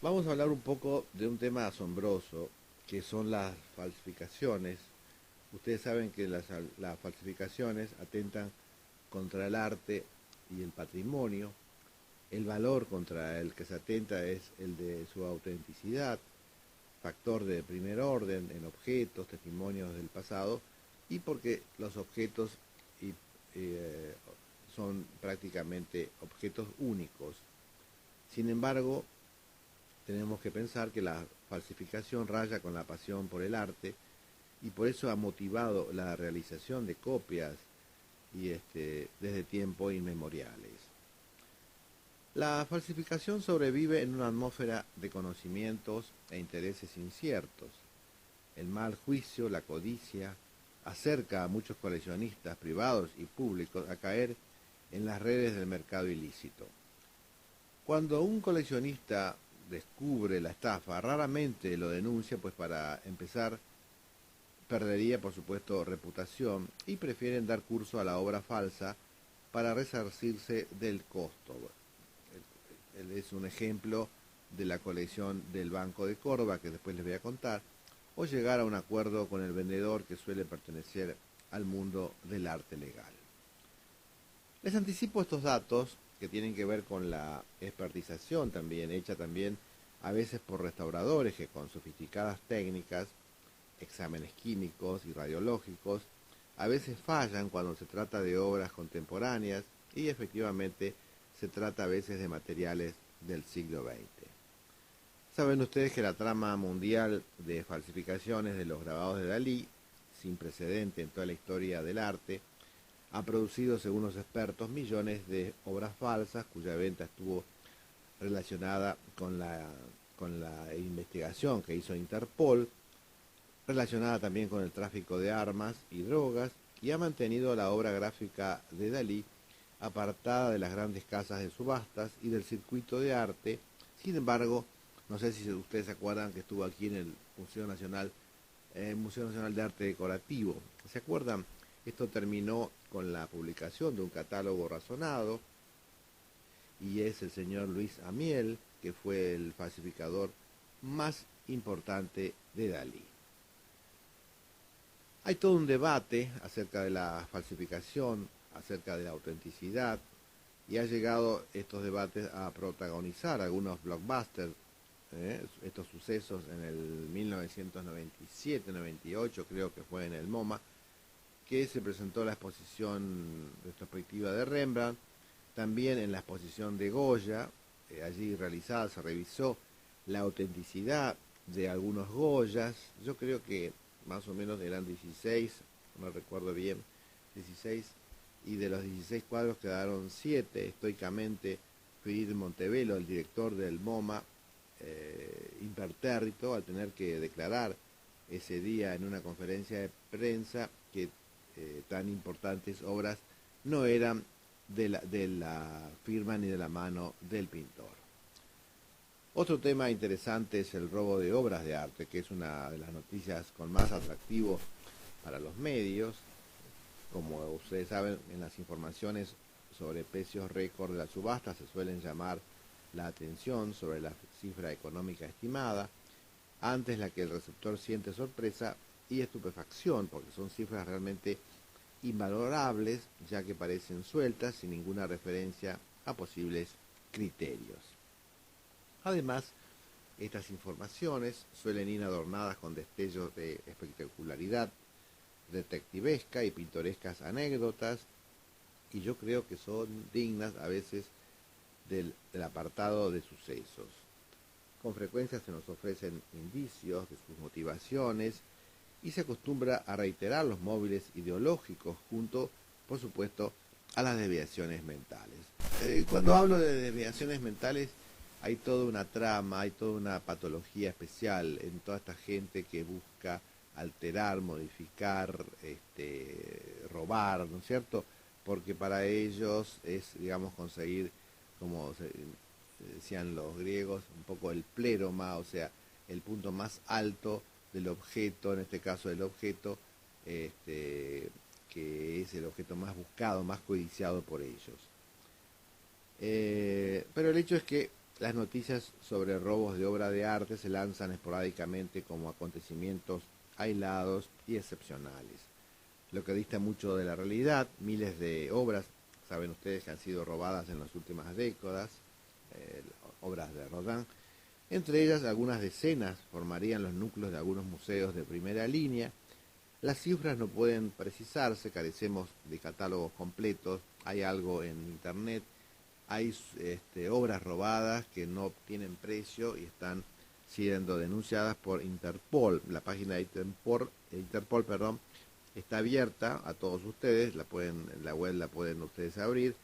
Vamos a hablar un poco de un tema asombroso, que son las falsificaciones. Ustedes saben que las falsificaciones atentan contra el arte y el patrimonio. El valor contra el que se atenta es el de su autenticidad, factor de primer orden en objetos, testimonios del pasado, y porque los objetos y, eh, son prácticamente objetos únicos. Sin embargo, tenemos que pensar que la falsificación raya con la pasión por el arte y por eso ha motivado la realización de copias y desde tiempos inmemoriales. La falsificación sobrevive en una atmósfera de conocimientos e intereses inciertos. El mal juicio, la codicia, acerca a muchos coleccionistas privados y públicos a caer en las redes del mercado ilícito. Cuando un coleccionista descubre la estafa, raramente lo denuncia, pues para empezar perdería por supuesto reputación y prefieren dar curso a la obra falsa para resarcirse del costo. Él es un ejemplo de la colección del Banco de Córdoba que después les voy a contar, o llegar a un acuerdo con el vendedor que suele pertenecer al mundo del arte legal. Les anticipo estos datos que tienen que ver con la expertización también, hecha también a veces por restauradores que con sofisticadas técnicas, exámenes químicos y radiológicos, a veces fallan cuando se trata de obras contemporáneas y efectivamente se trata a veces de materiales del siglo XX. Saben ustedes que la trama mundial de falsificaciones de los grabados de Dalí, sin precedente en toda la historia del arte, ha producido, según los expertos, millones de obras falsas cuya venta estuvo relacionada con la investigación que hizo Interpol, relacionada también con el tráfico de armas y drogas, y ha mantenido la obra gráfica de Dalí apartada de las grandes casas de subastas y del circuito de arte. Sin embargo, no sé si ustedes se acuerdan que estuvo aquí en el Museo Nacional de Arte Decorativo. ¿Se acuerdan? Esto terminó con la publicación de un catálogo razonado y es el señor Luis Amiel, que fue el falsificador más importante de Dalí. Hay todo un debate acerca de la falsificación, acerca de la autenticidad, y ha llegado estos debates a protagonizar algunos blockbusters, estos sucesos en el 1997-98, creo que fue en el MoMA, que se presentó la exposición retrospectiva de Rembrandt, también en la exposición de Goya, allí realizada se revisó la autenticidad de algunos Goyas. Yo creo que más o menos eran 16, no me recuerdo bien, 16, y de los 16 cuadros quedaron 7 estoicamente. Fried Montevelo, el director del MoMA, impertérrito, al tener que declarar ese día en una conferencia de prensa que tan importantes obras no eran de la firma ni de la mano del pintor. Otro tema interesante es el robo de obras de arte, que es una de las noticias con más atractivo para los medios. Como ustedes saben, en las informaciones sobre precios récord de la subasta se suelen llamar la atención sobre la cifra económica estimada, antes la que el receptor siente sorpresa y estupefacción, porque son cifras realmente invalorables, ya que parecen sueltas sin ninguna referencia a posibles criterios. Además, estas informaciones suelen ir adornadas con destellos de espectacularidad detectivesca y pintorescas anécdotas, y yo creo que son dignas a veces del apartado de sucesos. Con frecuencia se nos ofrecen indicios de sus motivaciones y se acostumbra a reiterar los móviles ideológicos junto, por supuesto, a las desviaciones mentales. Cuando hablo de desviaciones mentales, hay toda una trama, hay toda una patología especial en toda esta gente que busca alterar, modificar, robar, ¿no es cierto? Porque para ellos es, digamos, conseguir, como decían los griegos, un poco el pléroma, o sea, el punto más alto del objeto, en este caso del objeto, que es el objeto más buscado, más codiciado por ellos. Pero el hecho es que las noticias sobre robos de obra de arte se lanzan esporádicamente como acontecimientos aislados y excepcionales, lo que dista mucho de la realidad. Miles de obras, saben ustedes, que han sido robadas en las últimas décadas, obras de Rodin. Entre ellas, algunas decenas formarían los núcleos de algunos museos de primera línea. Las cifras no pueden precisarse, carecemos de catálogos completos, hay algo en internet, hay obras robadas que no tienen precio y están siendo denunciadas por Interpol. La página de Interpol, está abierta a todos ustedes, la web la pueden ustedes abrir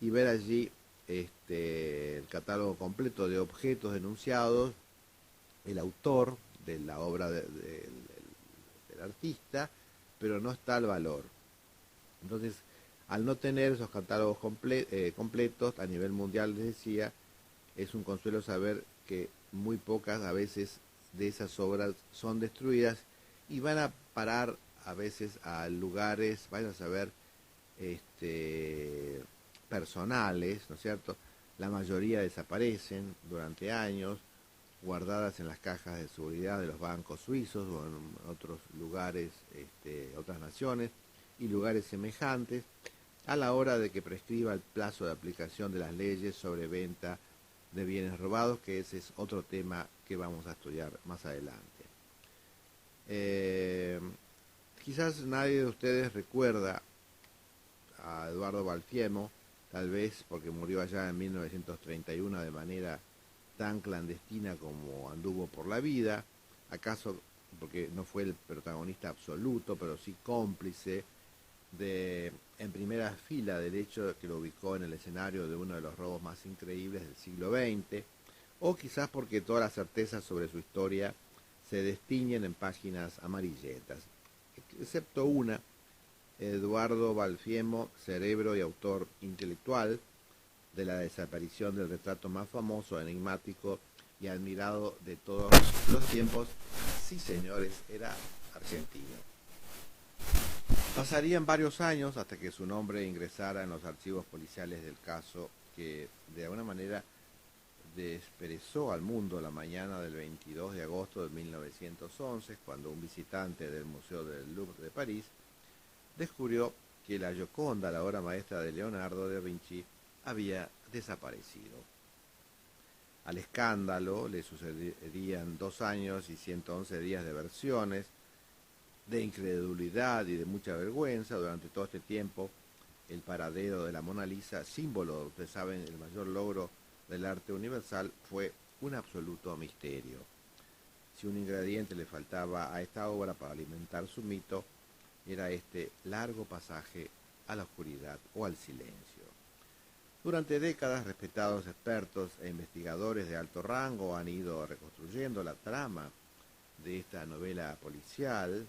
y ver allí el catálogo completo de objetos denunciados, el autor de la obra del artista, pero no está el valor. Entonces, al no tener esos catálogos completos a nivel mundial, les decía, es un consuelo saber que muy pocas a veces de esas obras son destruidas y van a parar a veces a lugares, vayan a saber, personales, ¿no es cierto? La mayoría desaparecen durante años, guardadas en las cajas de seguridad de los bancos suizos o en otros lugares, otras naciones y lugares semejantes, a la hora de que prescriba el plazo de aplicación de las leyes sobre venta de bienes robados, que ese es otro tema que vamos a estudiar más adelante. Quizás nadie de ustedes recuerda a Eduardo Balfiemo, tal vez porque murió allá en 1931 de manera tan clandestina como anduvo por la vida, acaso porque no fue el protagonista absoluto, pero sí cómplice en primera fila del hecho que lo ubicó en el escenario de uno de los robos más increíbles del siglo XX, o quizás porque todas las certezas sobre su historia se destiñen en páginas amarillentas, excepto una: Eduardo Balfiemo, cerebro y autor intelectual de la desaparición del retrato más famoso, enigmático y admirado de todos los tiempos. Sí, señores, era argentino. Pasarían varios años hasta que su nombre ingresara en los archivos policiales del caso que de alguna manera desperezó al mundo la mañana del 22 de agosto de 1911, cuando un visitante del Museo del Louvre de París descubrió que la Gioconda, la obra maestra de Leonardo da Vinci, había desaparecido. Al escándalo le sucederían 2 años y 111 días de versiones, de incredulidad y de mucha vergüenza. Durante todo este tiempo, el paradero de la Mona Lisa, símbolo, ustedes saben, el mayor logro del arte universal, fue un absoluto misterio. Si un ingrediente le faltaba a esta obra para alimentar su mito, era este largo pasaje a la oscuridad o al silencio. Durante décadas, respetados expertos e investigadores de alto rango han ido reconstruyendo la trama de esta novela policial,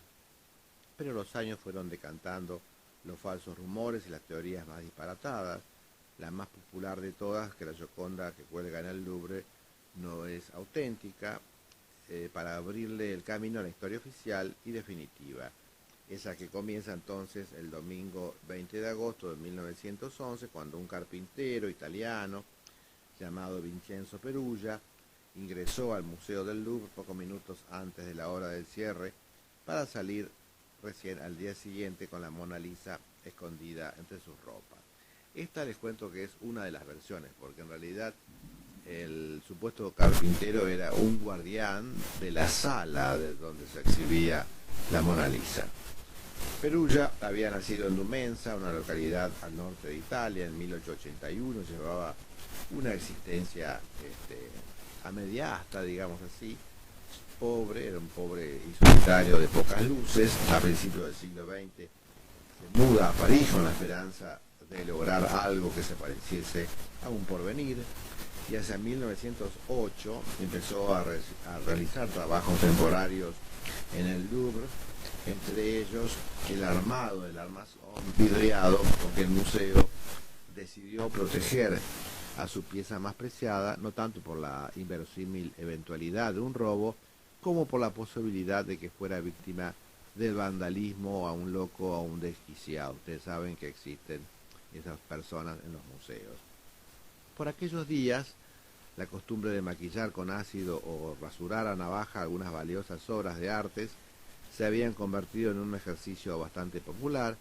pero los años fueron decantando los falsos rumores y las teorías más disparatadas. La más popular de todas, que la Gioconda que cuelga en el Louvre no es auténtica, para abrirle el camino a la historia oficial y definitiva. Esa que comienza entonces el domingo 20 de agosto de 1911, cuando un carpintero italiano llamado Vincenzo Perugia ingresó al Museo del Louvre pocos minutos antes de la hora del cierre para salir recién al día siguiente con la Mona Lisa escondida entre sus ropas. Esta les cuento que es una de las versiones, porque en realidad el supuesto carpintero era un guardián de la sala de donde se exhibía la Mona Lisa. Perugia había nacido en Dumenza, una localidad al norte de Italia, en 1881. Llevaba una existencia a media asta, digamos así, pobre, era un pobre y solitario de pocas luces. A principios del siglo XX se muda a París con la esperanza de lograr algo que se pareciese a un porvenir, y hacia 1908 empezó a realizar trabajos temporarios en el Louvre, entre ellos el armazón vidriado, porque el museo decidió proteger a su pieza más preciada, no tanto por la inverosímil eventualidad de un robo, como por la posibilidad de que fuera víctima del vandalismo, a un loco, a un desquiciado. Ustedes saben que existen esas personas en los museos. Por aquellos días, La costumbre de maquillar con ácido o rasurar a navaja algunas valiosas obras de artes se habían convertido en un ejercicio bastante popular,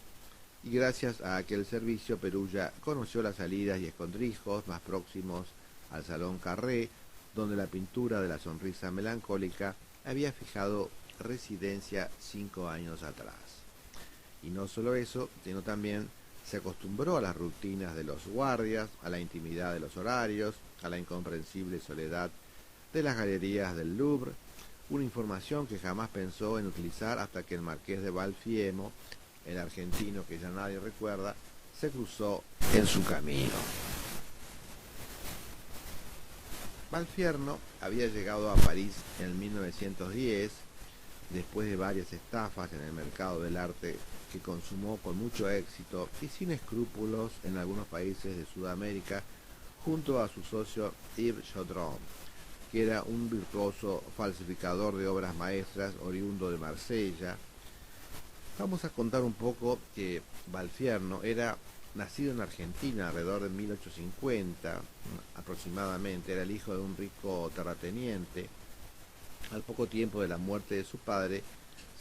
y gracias a aquel servicio Perugia conoció las salidas y escondrijos más próximos al Salón Carré, donde la pintura de la sonrisa melancólica había fijado residencia 5 años atrás. Y no solo eso, sino también se acostumbró a las rutinas de los guardias, a la intimidad de los horarios, a la incomprensible soledad de las galerías del Louvre, una información que jamás pensó en utilizar hasta que el marqués de Valfiemo, el argentino que ya nadie recuerda, se cruzó en su camino. Valfierno había llegado a París en 1910, después de varias estafas en el mercado del arte que consumó con mucho éxito y sin escrúpulos en algunos países de Sudamérica, junto a su socio Yves Chaudron, que era un virtuoso falsificador de obras maestras oriundo de Marsella. Vamos a contar un poco que Valfierno era nacido en Argentina alrededor de 1850 aproximadamente, era el hijo de un rico terrateniente. Al poco tiempo de la muerte de su padre,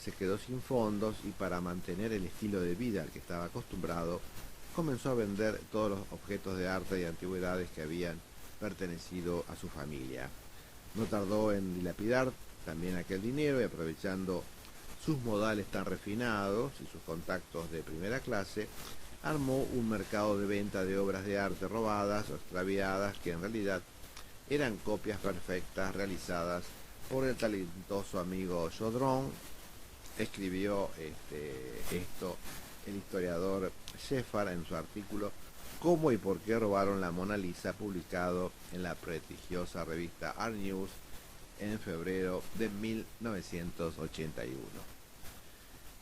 se quedó sin fondos y para mantener el estilo de vida al que estaba acostumbrado, comenzó a vender todos los objetos de arte y antigüedades que habían pertenecido a su familia. No tardó en dilapidar también aquel dinero y aprovechando sus modales tan refinados y sus contactos de primera clase, armó un mercado de venta de obras de arte robadas o extraviadas que en realidad eran copias perfectas realizadas por el talentoso amigo Chaudron. Escribió esto el historiador Sheffard en su artículo Cómo y por qué robaron la Mona Lisa, publicado en la prestigiosa revista Art News en febrero de 1981.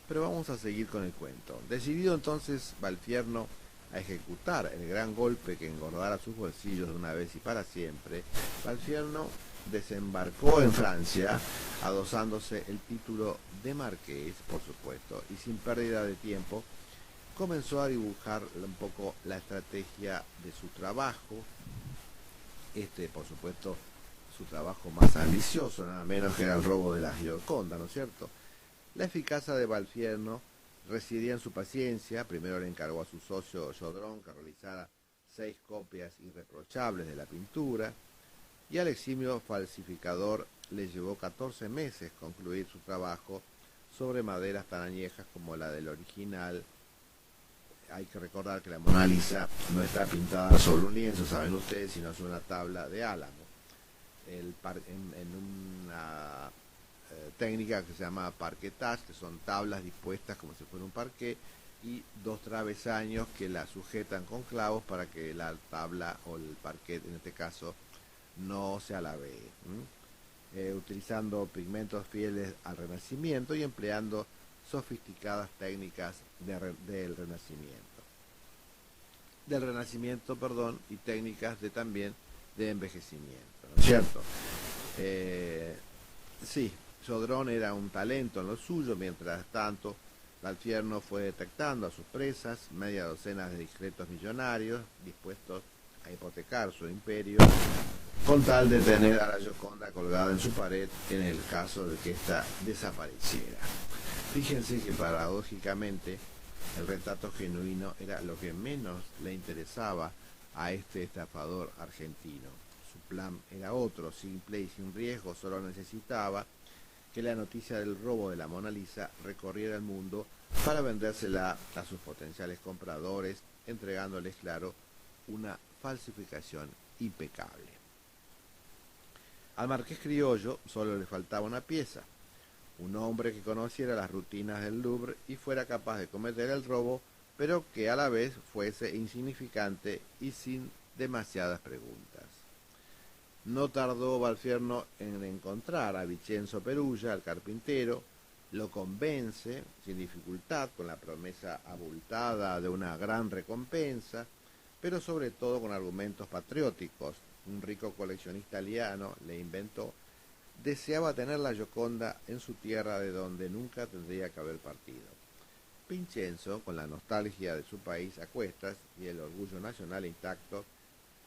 Pero vamos a seguir con el cuento. Decidido entonces Valfierno a ejecutar el gran golpe que engordara sus bolsillos de una vez y para siempre, Valfierno desembarcó en Francia, adosándose el título de marqués, por supuesto, y sin pérdida de tiempo, comenzó a dibujar un poco la estrategia de su trabajo. Por supuesto, su trabajo más ambicioso, nada menos que era el robo de la Gioconda, ¿no es cierto? La eficacia de Valfierno residía en su paciencia. Primero le encargó a su socio Chaudron que realizara 6 copias irreprochables de la pintura, y al eximio falsificador le llevó 14 meses concluir su trabajo sobre maderas tan añejas como la del original. Hay que recordar que la Mona Lisa no está pintada sobre un lienzo, saben ustedes, sino sobre una tabla de álamo. En una técnica que se llama parquetage, que son tablas dispuestas como si fuera un parqué, y 2 travesaños que la sujetan con clavos para que la tabla o el parquet, en este caso, no se alabee. Utilizando pigmentos fieles al Renacimiento y empleando sofisticadas técnicas del Renacimiento, y técnicas también de envejecimiento, ¿no es cierto? Sí, Chaudron era un talento en lo suyo. Mientras tanto, Valfierno fue detectando a sus presas, media docena de discretos millonarios dispuestos a hipotecar su imperio con tal de tener a la Gioconda colgada en su pared en el caso de que ésta desapareciera. Fíjense que paradójicamente el retrato genuino era lo que menos le interesaba a este estafador argentino. Su plan era otro, simple y sin riesgo. Solo necesitaba que la noticia del robo de la Mona Lisa recorriera el mundo para vendérsela a sus potenciales compradores, entregándoles, claro, una falsificación impecable. Al marqués criollo solo le faltaba una pieza: un hombre que conociera las rutinas del Louvre y fuera capaz de cometer el robo, pero que a la vez fuese insignificante y sin demasiadas preguntas. No tardó Valfierno en encontrar a Vincenzo Perugia, el carpintero. Lo convence sin dificultad con la promesa abultada de una gran recompensa, pero sobre todo con argumentos patrióticos. Un rico coleccionista italiano, le inventó, deseaba tener la Gioconda en su tierra, de donde nunca tendría que haber partido. Vincenzo, con la nostalgia de su país a cuestas y el orgullo nacional intacto,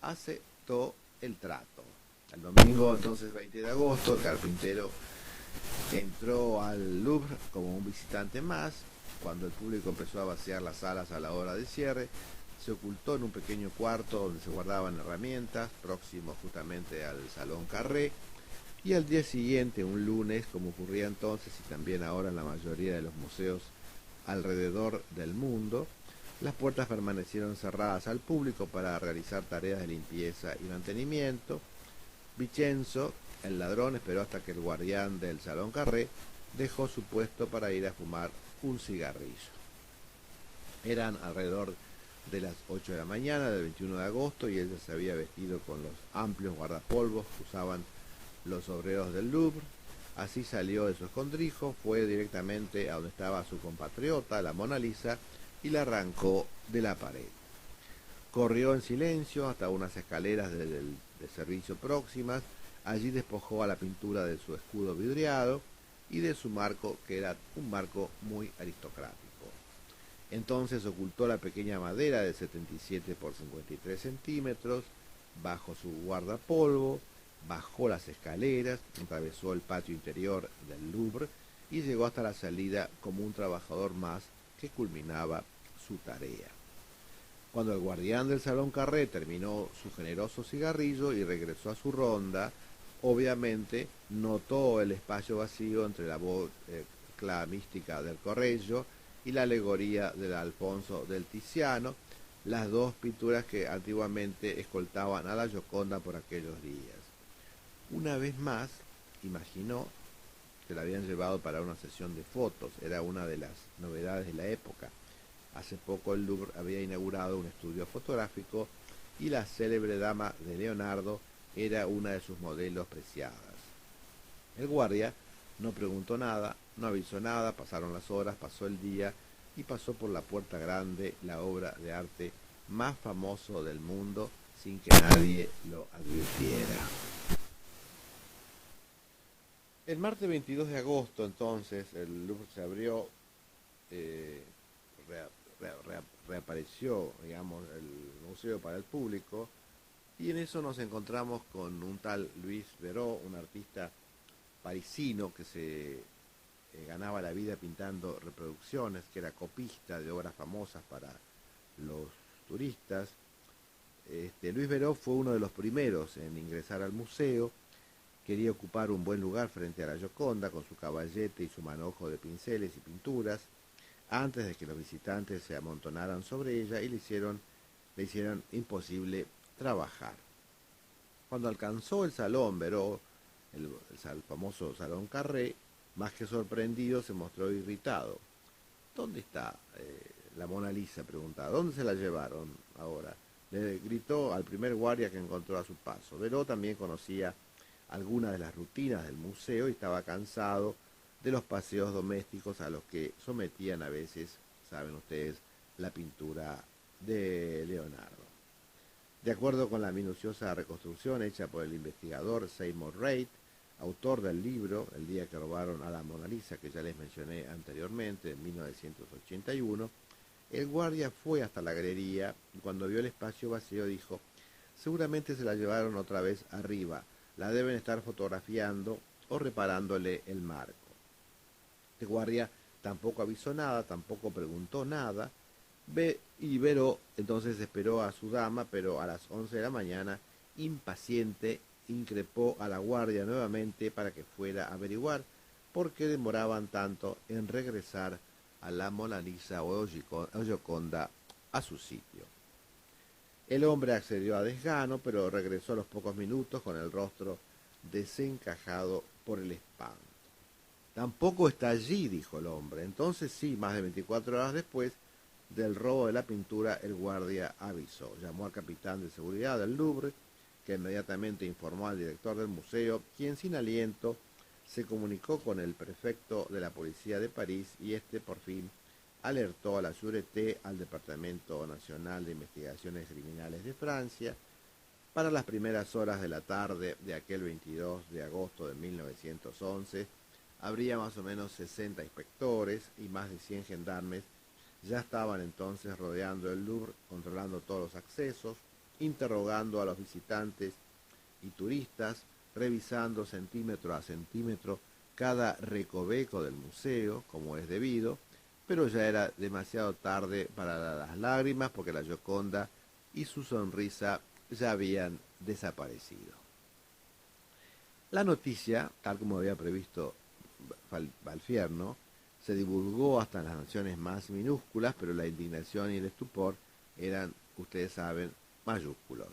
aceptó el trato. El domingo, entonces 20 de agosto, el carpintero entró al Louvre como un visitante más. Cuando el público empezó a vaciar las salas a la hora de cierre, se ocultó en un pequeño cuarto donde se guardaban herramientas, próximo justamente al Salón Carré. Y al día siguiente, un lunes, como ocurría entonces y también ahora en la mayoría de los museos alrededor del mundo, las puertas permanecieron cerradas al público para realizar tareas de limpieza y mantenimiento. Vincenzo, el ladrón, esperó hasta que el guardián del Salón Carré dejó su puesto para ir a fumar un cigarrillo. Eran alrededor de las 8 de la mañana del 21 de agosto y ella se había vestido con los amplios guardapolvos que usaban los obreros del Louvre. Así salió de su escondrijo, fue directamente a donde estaba su compatriota, la Mona Lisa, y la arrancó de la pared. Corrió en silencio hasta unas escaleras de servicio próximas. Allí despojó a la pintura de su escudo vidriado y de su marco, que era un marco muy aristocrático. Entonces ocultó la pequeña madera de 77 por 53 centímetros bajo su guardapolvo, bajó las escaleras, atravesó el patio interior del Louvre y llegó hasta la salida como un trabajador más que culminaba su tarea. Cuando el guardián del Salón Carré terminó su generoso cigarrillo y regresó a su ronda, obviamente notó el espacio vacío entre la voz mística del Correggio y la alegoría del Alfonso del Tiziano, las dos pinturas que antiguamente escoltaban a la Gioconda por aquellos días. Una vez más, imaginó que la habían llevado para una sesión de fotos, era una de las novedades de la época. Hace poco el Louvre había inaugurado un estudio fotográfico y la célebre dama de Leonardo era una de sus modelos preciadas. El guardia no preguntó nada, no avisó nada, pasaron las horas, pasó el día y pasó por la puerta grande la obra de arte más famoso del mundo sin que nadie lo advirtiera. El martes 22 de agosto, entonces, el Louvre se abrió, eh, re, reapareció, digamos, el museo para el público, y en eso nos encontramos con un tal Louis Verot, un artista parisino que se ganaba la vida pintando reproducciones, que era copista de obras famosas para los turistas. Louis Verot fue uno de los primeros en ingresar al museo. Quería ocupar un buen lugar frente a la Gioconda con su caballete y su manojo de pinceles y pinturas antes de que los visitantes se amontonaran sobre ella y le hicieran imposible trabajar. Cuando alcanzó el salón Verot, el famoso Salón Carré, más que sorprendido se mostró irritado. ¿Dónde está la Mona Lisa?, preguntaba. ¿Dónde se la llevaron ahora? Le gritó al primer guardia que encontró a su paso. Verot también conocía algunas de las rutinas del museo y estaba cansado de los paseos domésticos a los que sometían a veces, saben ustedes, la pintura de Leonardo. De acuerdo con la minuciosa reconstrucción hecha por el investigador Seymour Reid, autor del libro El día que robaron a la Mona Lisa, que ya les mencioné anteriormente, en 1981, el guardia fue hasta la galería y cuando vio el espacio vacío dijo: seguramente se la llevaron otra vez arriba, la deben estar fotografiando o reparándole el marco. Este guardia tampoco avisó nada, tampoco preguntó nada, y Verot entonces esperó a su dama, pero a las 11 de la mañana, impaciente, increpó a la guardia nuevamente para que fuera a averiguar por qué demoraban tanto en regresar a la Mona Lisa o Gioconda a su sitio. El hombre accedió a desgano, pero regresó a los pocos minutos con el rostro desencajado por el espanto. Tampoco está allí, dijo el hombre. Entonces sí, más de 24 horas después del robo de la pintura, el guardia avisó. Llamó al capitán de seguridad del Louvre, que inmediatamente informó al director del museo, quien sin aliento se comunicó con el prefecto de la policía de París y este por fin alertó a la Sûreté, al Departamento Nacional de Investigaciones Criminales de Francia. Para las primeras horas de la tarde de aquel 22 de agosto de 1911, habría más o menos 60 inspectores y más de 100 gendarmes. Ya estaban entonces rodeando el Louvre, controlando todos los accesos, interrogando a los visitantes y turistas revisando centímetro a centímetro cada recoveco del museo, como es debido, pero ya era demasiado tarde para las lágrimas porque la Gioconda y su sonrisa ya habían desaparecido. La noticia, tal como había previsto Valfierno, se divulgó hasta en las naciones más minúsculas, pero la indignación y el estupor eran, ustedes saben, mayúsculos.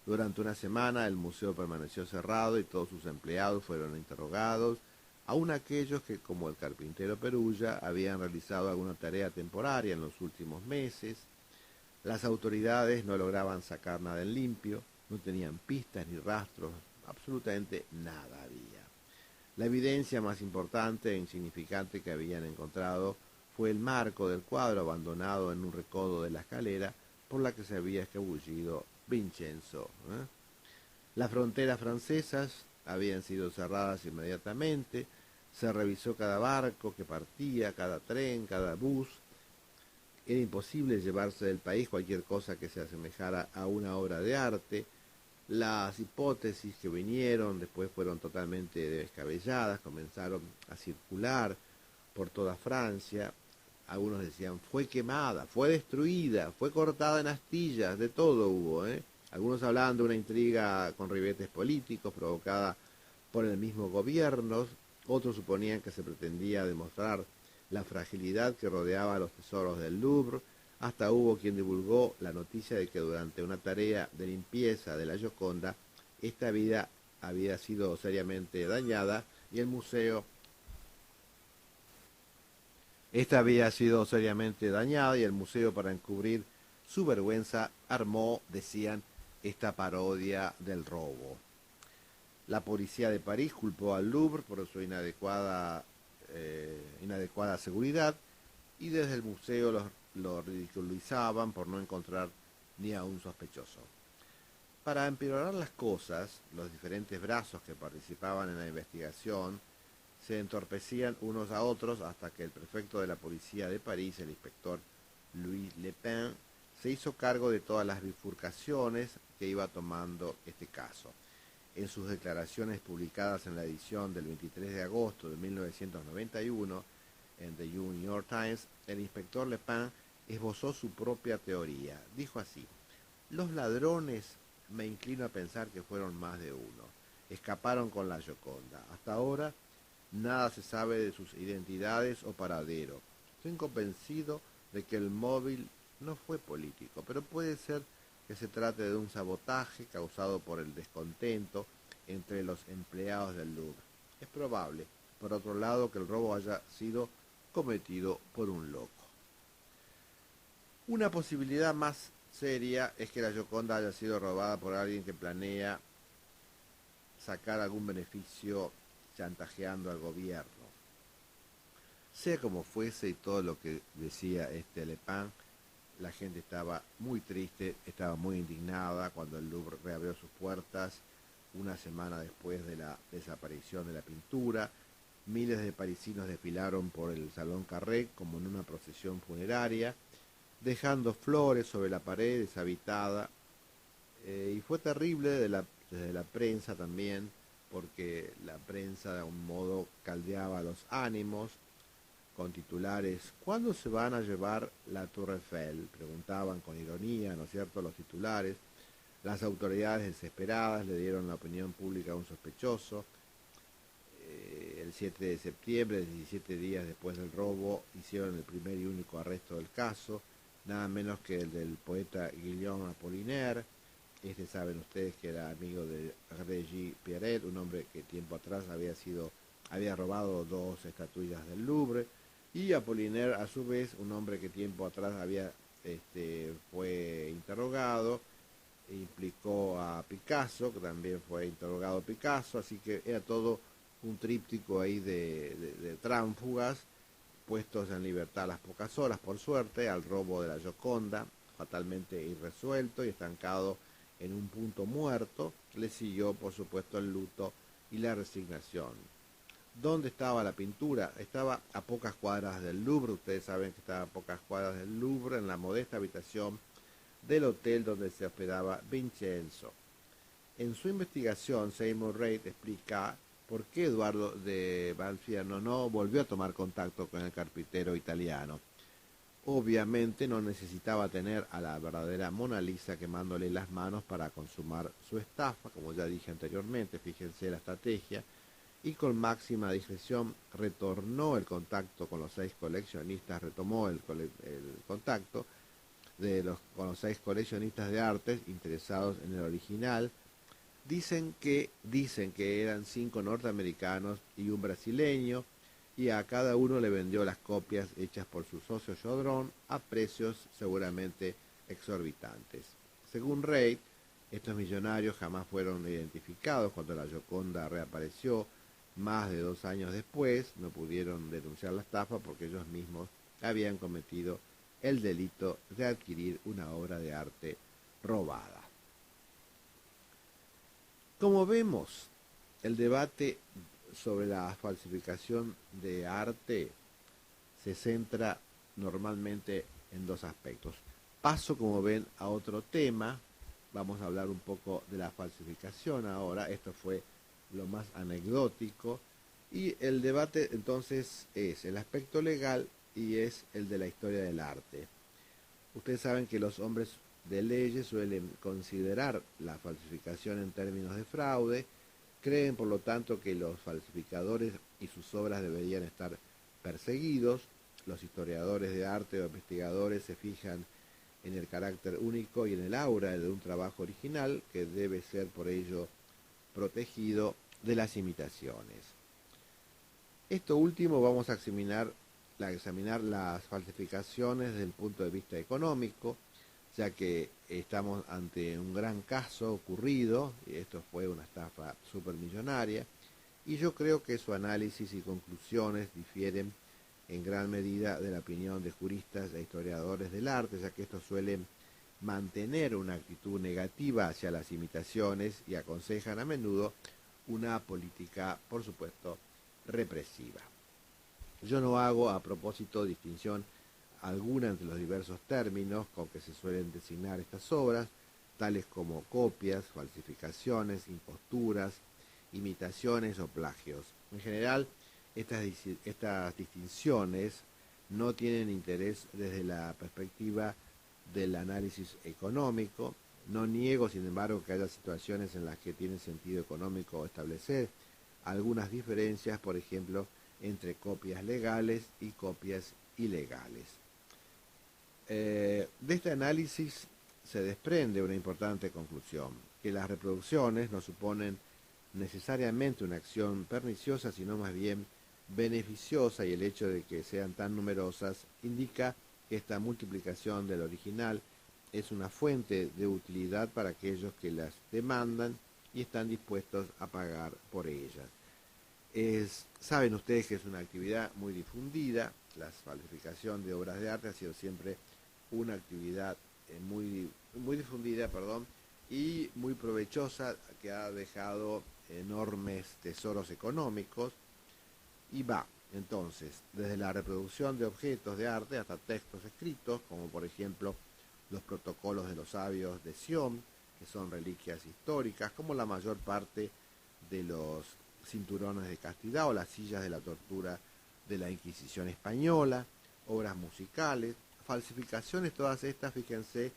Durante una semana el museo permaneció cerrado y todos sus empleados fueron interrogados, aun aquellos que, como el carpintero Perulla, habían realizado alguna tarea temporaria en los últimos meses. Las autoridades no lograban sacar nada en limpio, no tenían pistas ni rastros, absolutamente nada había. La evidencia más importante e insignificante que habían encontrado fue el marco del cuadro abandonado en un recodo de la escalera por la que se había escabullido Vincenzo. Las fronteras francesas habían sido cerradas inmediatamente, se revisó cada barco que partía, cada tren, cada bus. Era imposible llevarse del país cualquier cosa que se asemejara a una obra de arte. Las hipótesis que vinieron después fueron totalmente descabelladas, comenzaron a circular por toda Francia. Algunos decían, fue quemada, fue destruida, fue cortada en astillas, de todo hubo. Algunos hablaban de una intriga con ribetes políticos provocada por el mismo gobierno, otros suponían que se pretendía demostrar la fragilidad que rodeaba los tesoros del Louvre. Hasta hubo quien divulgó la noticia de que durante una tarea de limpieza de la Gioconda, esta vida había sido seriamente dañada y el museo para encubrir su vergüenza armó, decían, esta parodia del robo. La policía de París culpó al Louvre por su inadecuada seguridad y desde el museo lo ridiculizaban por no encontrar ni a un sospechoso. Para empeorar las cosas, los diferentes brazos que participaban en la investigación se entorpecían unos a otros hasta que el prefecto de la policía de París, el inspector Louis Lepin, se hizo cargo de todas las bifurcaciones que iba tomando este caso. En sus declaraciones publicadas en la edición del 23 de agosto de 1991 en The New York Times, el inspector Lepin esbozó su propia teoría. Dijo así: los ladrones, me inclino a pensar que fueron más de uno, escaparon con la Gioconda. Hasta ahora nada se sabe de sus identidades o paradero. Estoy convencido de que el móvil no fue político, pero puede ser que se trate de un sabotaje causado por el descontento entre los empleados del Louvre. Es probable, por otro lado, que el robo haya sido cometido por un loco. Una posibilidad más seria es que la Gioconda haya sido robada por alguien que planea sacar algún beneficio chantajeando al gobierno. Sea como fuese y todo lo que decía Lepin, la gente estaba muy triste, estaba muy indignada cuando el Louvre reabrió sus puertas una semana después de la desaparición de la pintura. Miles de parisinos desfilaron por el Salón Carré como en una procesión funeraria, dejando flores sobre la pared deshabitada. Y fue terrible desde la prensa también, porque la prensa de algún modo caldeaba los ánimos, con titulares: ¿cuándo se van a llevar la Tour Eiffel? Preguntaban con ironía, ¿no es cierto?, los titulares. Las autoridades desesperadas le dieron la opinión pública a un sospechoso. El 7 de septiembre, 17 días después del robo, hicieron el primer y único arresto del caso, nada menos que el del poeta Guillaume Apollinaire. Saben ustedes que era amigo de Régis Pierret, un hombre que tiempo atrás había robado 2 estatuillas del Louvre, y Apollinaire, a su vez, un hombre que tiempo atrás fue interrogado, implicó a Picasso, que también fue interrogado Picasso, así que era todo un tríptico ahí de tránsfugas puestos en libertad a las pocas horas, por suerte, al robo de la Gioconda, fatalmente irresuelto y estancado en un punto muerto. Le siguió, por supuesto, el luto y la resignación. ¿Dónde estaba la pintura? Estaba a pocas cuadras del Louvre. Ustedes saben que estaba a pocas cuadras del Louvre, en la modesta habitación del hotel donde se hospedaba Vincenzo. En su investigación, Seymour Reid explica por qué Eduardo de Valfierno no volvió a tomar contacto con el carpintero italiano. Obviamente no necesitaba tener a la verdadera Mona Lisa quemándole las manos para consumar su estafa, como ya dije anteriormente, fíjense la estrategia, y con máxima discreción retornó el contacto con los 6 coleccionistas, retomó el contacto con los 6 coleccionistas de artes interesados en el original. Dicen que eran 5 norteamericanos y un brasileño, y a cada uno le vendió las copias hechas por su socio Jodrón a precios seguramente exorbitantes. Según Reid, estos millonarios jamás fueron identificados cuando la Gioconda reapareció. Más de 2 años después no pudieron denunciar la estafa porque ellos mismos habían cometido el delito de adquirir una obra de arte robada. Como vemos, el debate sobre la falsificación de arte se centra normalmente en 2 aspectos. Paso, como ven, a otro tema. Vamos a hablar un poco de la falsificación ahora. Esto fue lo más anecdótico. Y el debate entonces es el aspecto legal y es el de la historia del arte. Ustedes saben que los hombres de leyes suelen considerar la falsificación en términos de fraude, creen por lo tanto que los falsificadores y sus obras deberían estar perseguidos. Los historiadores de arte o investigadores se fijan en el carácter único y en el aura de un trabajo original que debe ser por ello protegido de las imitaciones. Esto último vamos a examinar las falsificaciones desde el punto de vista económico, ya que estamos ante un gran caso ocurrido, y esto fue una estafa supermillonaria, y yo creo que su análisis y conclusiones difieren en gran medida de la opinión de juristas e historiadores del arte, ya que estos suelen mantener una actitud negativa hacia las imitaciones y aconsejan a menudo una política, por supuesto, represiva. Yo no hago a propósito distinción alguna entre los diversos términos con que se suelen designar estas obras, tales como copias, falsificaciones, imposturas, imitaciones o plagios. En general, estas distinciones no tienen interés desde la perspectiva del análisis económico. No niego, sin embargo, que haya situaciones en las que tiene sentido económico establecer algunas diferencias, por ejemplo, entre copias legales y copias ilegales. De este análisis se desprende una importante conclusión, que las reproducciones no suponen necesariamente una acción perniciosa, sino más bien beneficiosa, y el hecho de que sean tan numerosas indica que esta multiplicación del original es una fuente de utilidad para aquellos que las demandan y están dispuestos a pagar por ellas. Saben ustedes que es una actividad muy difundida. La falsificación de obras de arte ha sido siempre una actividad muy difundida, y muy provechosa, que ha dejado enormes tesoros económicos. Y va, entonces, desde la reproducción de objetos de arte hasta textos escritos, como por ejemplo los protocolos de los sabios de Sion, que son reliquias históricas, como la mayor parte de los cinturones de castidad o las sillas de la tortura de la Inquisición española, obras musicales, falsificaciones, todas estas, fíjense,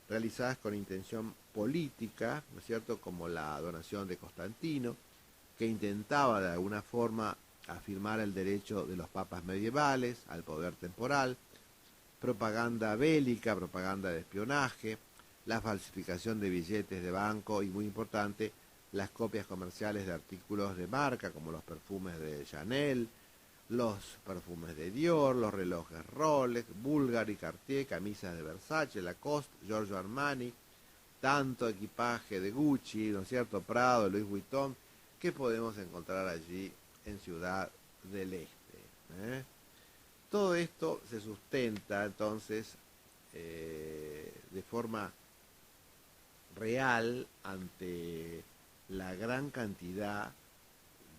realizadas con intención política, ¿no es cierto?, como la donación de Constantino, que intentaba de alguna forma afirmar el derecho de los papas medievales al poder temporal, propaganda bélica, propaganda de espionaje, la falsificación de billetes de banco y, muy importante, las copias comerciales de artículos de marca como los perfumes de Chanel, los perfumes de Dior, los relojes Rolex, Bulgari, Cartier, camisas de Versace, Lacoste, Giorgio Armani, tanto equipaje de Gucci, ¿no es cierto?, Prado, Louis Vuitton, que podemos encontrar allí en Ciudad del Este. Todo esto se sustenta entonces de forma real ante la gran cantidad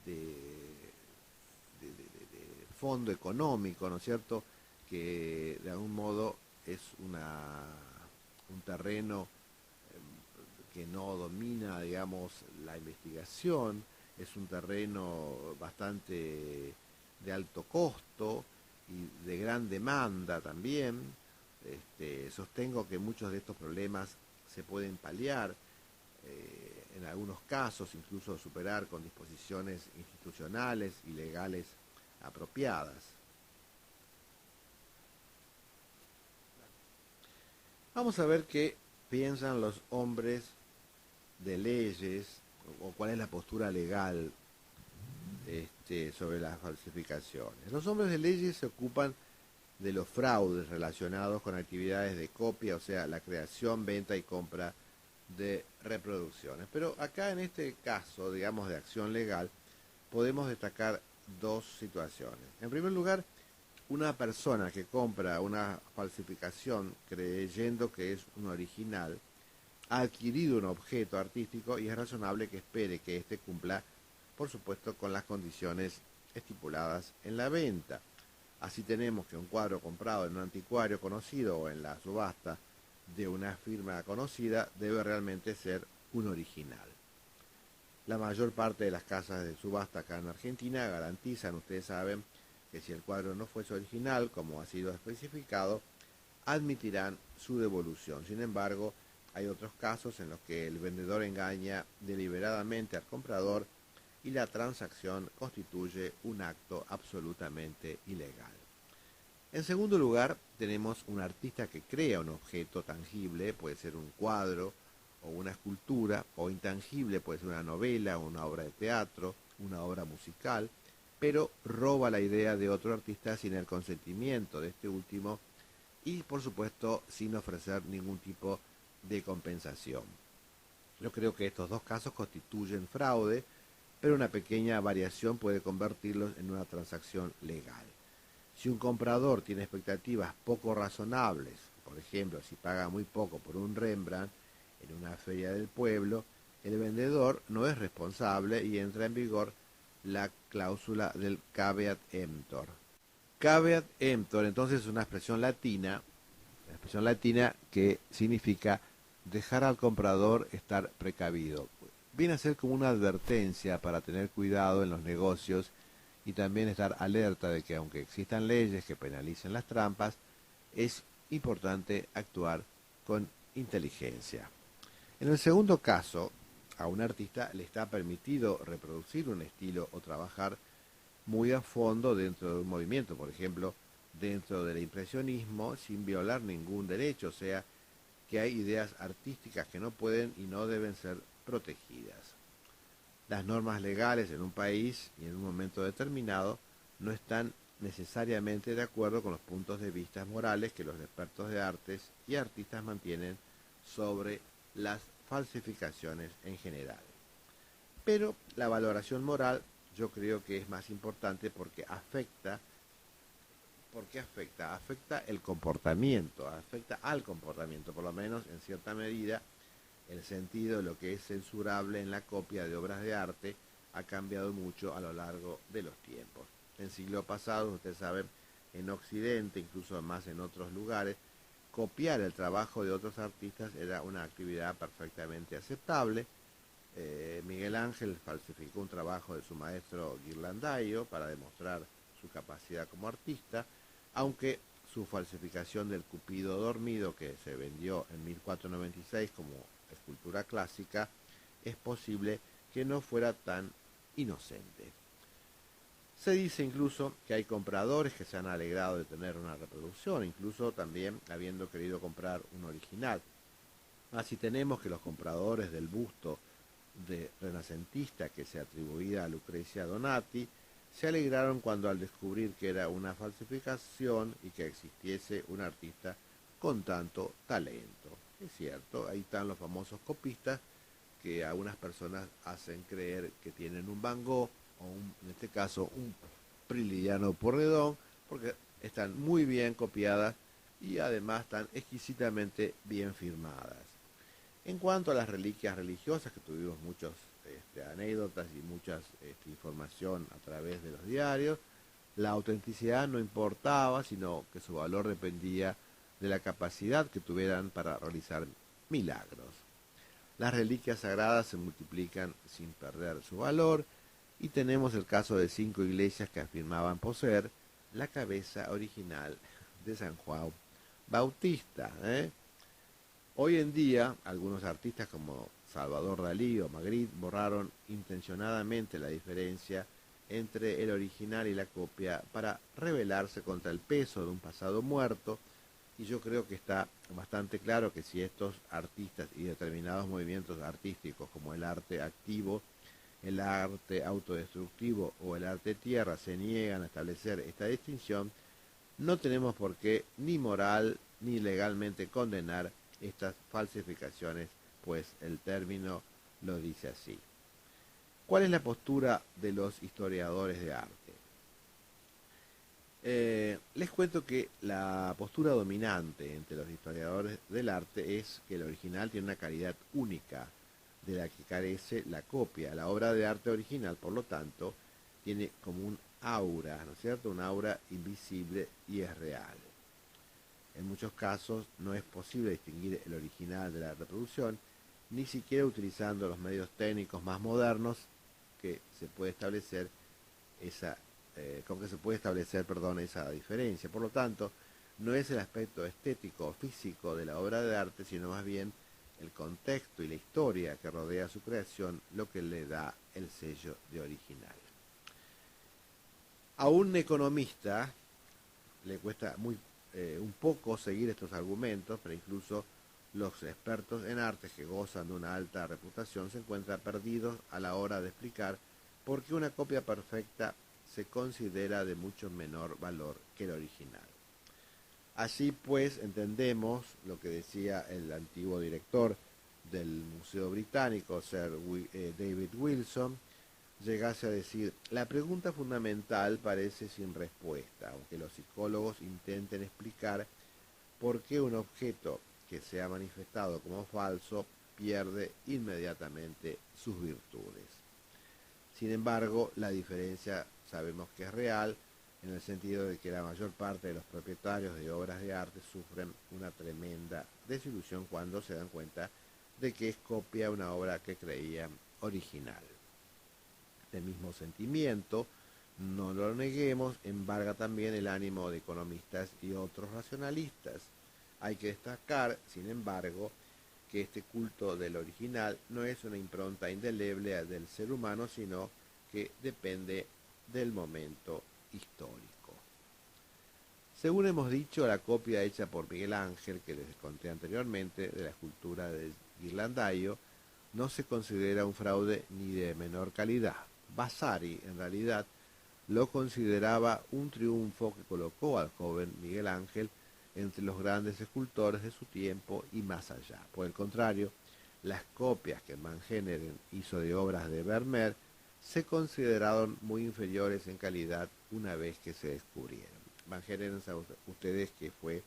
de fondo económico, ¿no es cierto?, que de algún modo es un terreno que no domina, digamos, la investigación, es un terreno bastante de alto costo y de gran demanda también. Sostengo que muchos de estos problemas se pueden paliar, en algunos casos incluso superar con disposiciones institucionales y legales apropiadas. Vamos a ver qué piensan los hombres de leyes o cuál es la postura legal sobre las falsificaciones. Los hombres de leyes se ocupan de los fraudes relacionados con actividades de copia, o sea, la creación, venta y compra de reproducciones. Pero acá en este caso, digamos, de acción legal, podemos destacar dos situaciones. En primer lugar, una persona que compra una falsificación creyendo que es un original, ha adquirido un objeto artístico y es razonable que espere que éste cumpla, por supuesto, con las condiciones estipuladas en la venta. Así tenemos que un cuadro comprado en un anticuario conocido o en la subasta de una firma conocida debe realmente ser un original. La mayor parte de las casas de subasta acá en Argentina garantizan, ustedes saben, que si el cuadro no fuese original, como ha sido especificado, admitirán su devolución. Sin embargo, hay otros casos en los que el vendedor engaña deliberadamente al comprador y la transacción constituye un acto absolutamente ilegal. En segundo lugar, tenemos un artista que crea un objeto tangible, puede ser un cuadro o una escultura, o intangible, puede ser una novela, una obra de teatro, una obra musical, pero roba la idea de otro artista sin el consentimiento de este último y, por supuesto, sin ofrecer ningún tipo de compensación. Yo creo que estos dos casos constituyen fraude, pero una pequeña variación puede convertirlos en una transacción legal. Si un comprador tiene expectativas poco razonables, por ejemplo, si paga muy poco por un Rembrandt en una feria del pueblo, el vendedor no es responsable y entra en vigor la cláusula del caveat emptor. Caveat emptor, entonces, es una expresión latina que significa dejar al comprador estar precavido. Viene a ser como una advertencia para tener cuidado en los negocios y también estar alerta de que aunque existan leyes que penalicen las trampas, es importante actuar con inteligencia. En el segundo caso, a un artista le está permitido reproducir un estilo o trabajar muy a fondo dentro de un movimiento, por ejemplo, dentro del impresionismo, sin violar ningún derecho, o sea, que hay ideas artísticas que no pueden y no deben ser protegidas. Las normas legales en un país y en un momento determinado no están necesariamente de acuerdo con los puntos de vista morales que los expertos de artes y artistas mantienen sobre las falsificaciones en general. Pero la valoración moral yo creo que es más importante porque afecta el comportamiento, afecta al comportamiento, por lo menos en cierta medida. El sentido de lo que es censurable en la copia de obras de arte ha cambiado mucho a lo largo de los tiempos. En siglos pasados, ustedes saben, en Occidente, incluso más en otros lugares, copiar el trabajo de otros artistas era una actividad perfectamente aceptable. Miguel Ángel falsificó un trabajo de su maestro Ghirlandaio para demostrar su capacidad como artista, aunque su falsificación del Cupido dormido, que se vendió en 1496 como escultura clásica, es posible que no fuera tan inocente. Se dice incluso que hay compradores que se han alegrado de tener una reproducción, incluso también habiendo querido comprar un original. Así tenemos que los compradores del busto de renacentista que se atribuía a Lucrecia Donati se alegraron cuando al descubrir que era una falsificación y que existiese un artista con tanto talento. Es cierto, ahí están los famosos copistas que a algunas personas hacen creer que tienen un Van Gogh o en este caso un Prilidiano Porredón, porque están muy bien copiadas y además están exquisitamente bien firmadas. En cuanto a las reliquias religiosas, que tuvimos muchas anécdotas y mucha información a través de los diarios, la autenticidad no importaba, sino que su valor dependía de la capacidad que tuvieran para realizar milagros. las reliquias sagradas se multiplican sin perder su valor, y tenemos el caso de 5 iglesias que afirmaban poseer la cabeza original de San Juan Bautista. Hoy en día, algunos artistas como Salvador Dalí o Magritte borraron intencionadamente la diferencia entre el original y la copia para rebelarse contra el peso de un pasado muerto, y yo creo que está bastante claro que si estos artistas y determinados movimientos artísticos como el arte activo, el arte autodestructivo o el arte tierra se niegan a establecer esta distinción, no tenemos por qué ni moral ni legalmente condenar estas falsificaciones, pues el término lo dice así. ¿Cuál es la postura de los historiadores de arte? Les cuento que la postura dominante entre los historiadores del arte es que el original tiene una calidad única de la que carece la copia. La obra de arte original, por lo tanto, tiene como un aura, ¿no es cierto? Un aura invisible y es real. En muchos casos no es posible distinguir el original de la reproducción, ni siquiera utilizando los medios técnicos más modernos que se puede establecer con que se puede establecer, esa diferencia. Por lo tanto, no es el aspecto estético o físico de la obra de arte, sino más bien el contexto y la historia que rodea su creación lo que le da el sello de original. A un economista le cuesta un poco seguir estos argumentos, pero incluso los expertos en arte que gozan de una alta reputación se encuentran perdidos a la hora de explicar por qué una copia perfecta se considera de mucho menor valor que el original. Así pues, entendemos lo que decía el antiguo director del Museo Británico, Sir David Wilson, llegase a decir: la pregunta fundamental parece sin respuesta, aunque los psicólogos intenten explicar por qué un objeto que se ha manifestado como falso pierde inmediatamente sus virtudes. Sin embargo, la diferencia sabemos que es real, en el sentido de que la mayor parte de los propietarios de obras de arte sufren una tremenda desilusión cuando se dan cuenta de que es copia una obra que creían original. Este mismo sentimiento, no lo neguemos, embarga también el ánimo de economistas y otros racionalistas. Hay que destacar, sin embargo, que este culto del original no es una impronta indeleble del ser humano, sino que depende del momento histórico. Según hemos dicho, la copia hecha por Miguel Ángel, que les conté anteriormente, de la escultura de Ghirlandaio, no se considera un fraude ni de menor calidad. Vasari, en realidad, lo consideraba un triunfo que colocó al joven Miguel Ángel entre los grandes escultores de su tiempo y más allá. Por el contrario, las copias que Van Genneren hizo de obras de Vermeer se consideraron muy inferiores en calidad una vez que se descubrieron. Van Genneren, saben ustedes que fue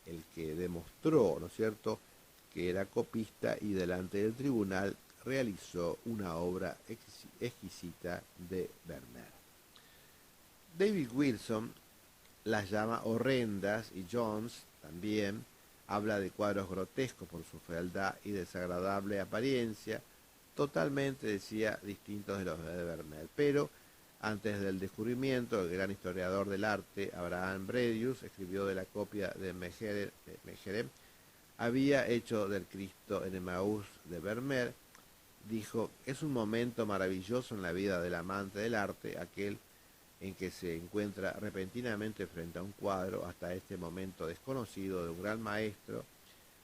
el que demostró, ¿no es cierto?, que era copista y delante del tribunal realizó una obra exquisita de Vermeer. David Wilson las llama horrendas y Jones también habla de cuadros grotescos por su fealdad y desagradable apariencia, totalmente, decía, distintos de los de Vermeer. Pero antes del descubrimiento, el gran historiador del arte, Abraham Bredius, escribió de la copia de Mejerem, había hecho del Cristo en Emaús de Vermeer. Dijo: es un momento maravilloso en la vida del amante del arte, aquel en que se encuentra repentinamente frente a un cuadro hasta este momento desconocido de un gran maestro,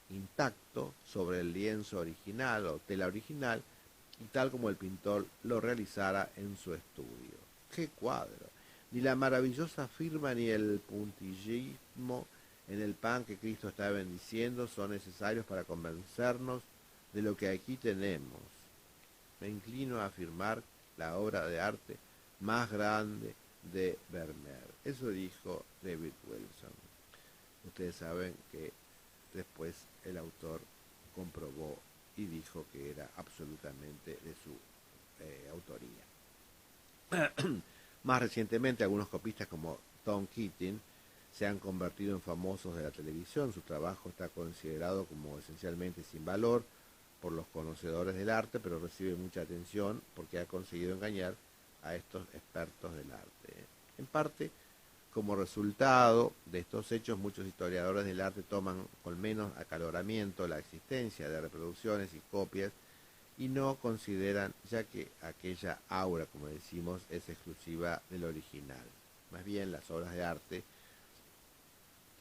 intacto sobre el lienzo original o tela original, y tal como el pintor lo realizara en su estudio. ¡Qué cuadro! Ni la maravillosa firma ni el puntillismo en el pan que Cristo está bendiciendo son necesarios para convencernos de lo que aquí tenemos. Me inclino a afirmar la obra de arte más grande de Vermeer. Eso dijo David Wilson. Ustedes saben que después el autor comprobó y dijo que era absolutamente de su autoría. Más recientemente, algunos copistas como Tom Keating se han convertido en famosos de la televisión. Su trabajo está considerado como esencialmente sin valor, por los conocedores del arte, pero recibe mucha atención porque ha conseguido engañar a estos expertos del arte. En parte, como resultado de estos hechos, muchos historiadores del arte toman con menos acaloramiento la existencia de reproducciones y copias y no consideran ya que aquella aura, como decimos, es exclusiva del original. Más bien, las obras de arte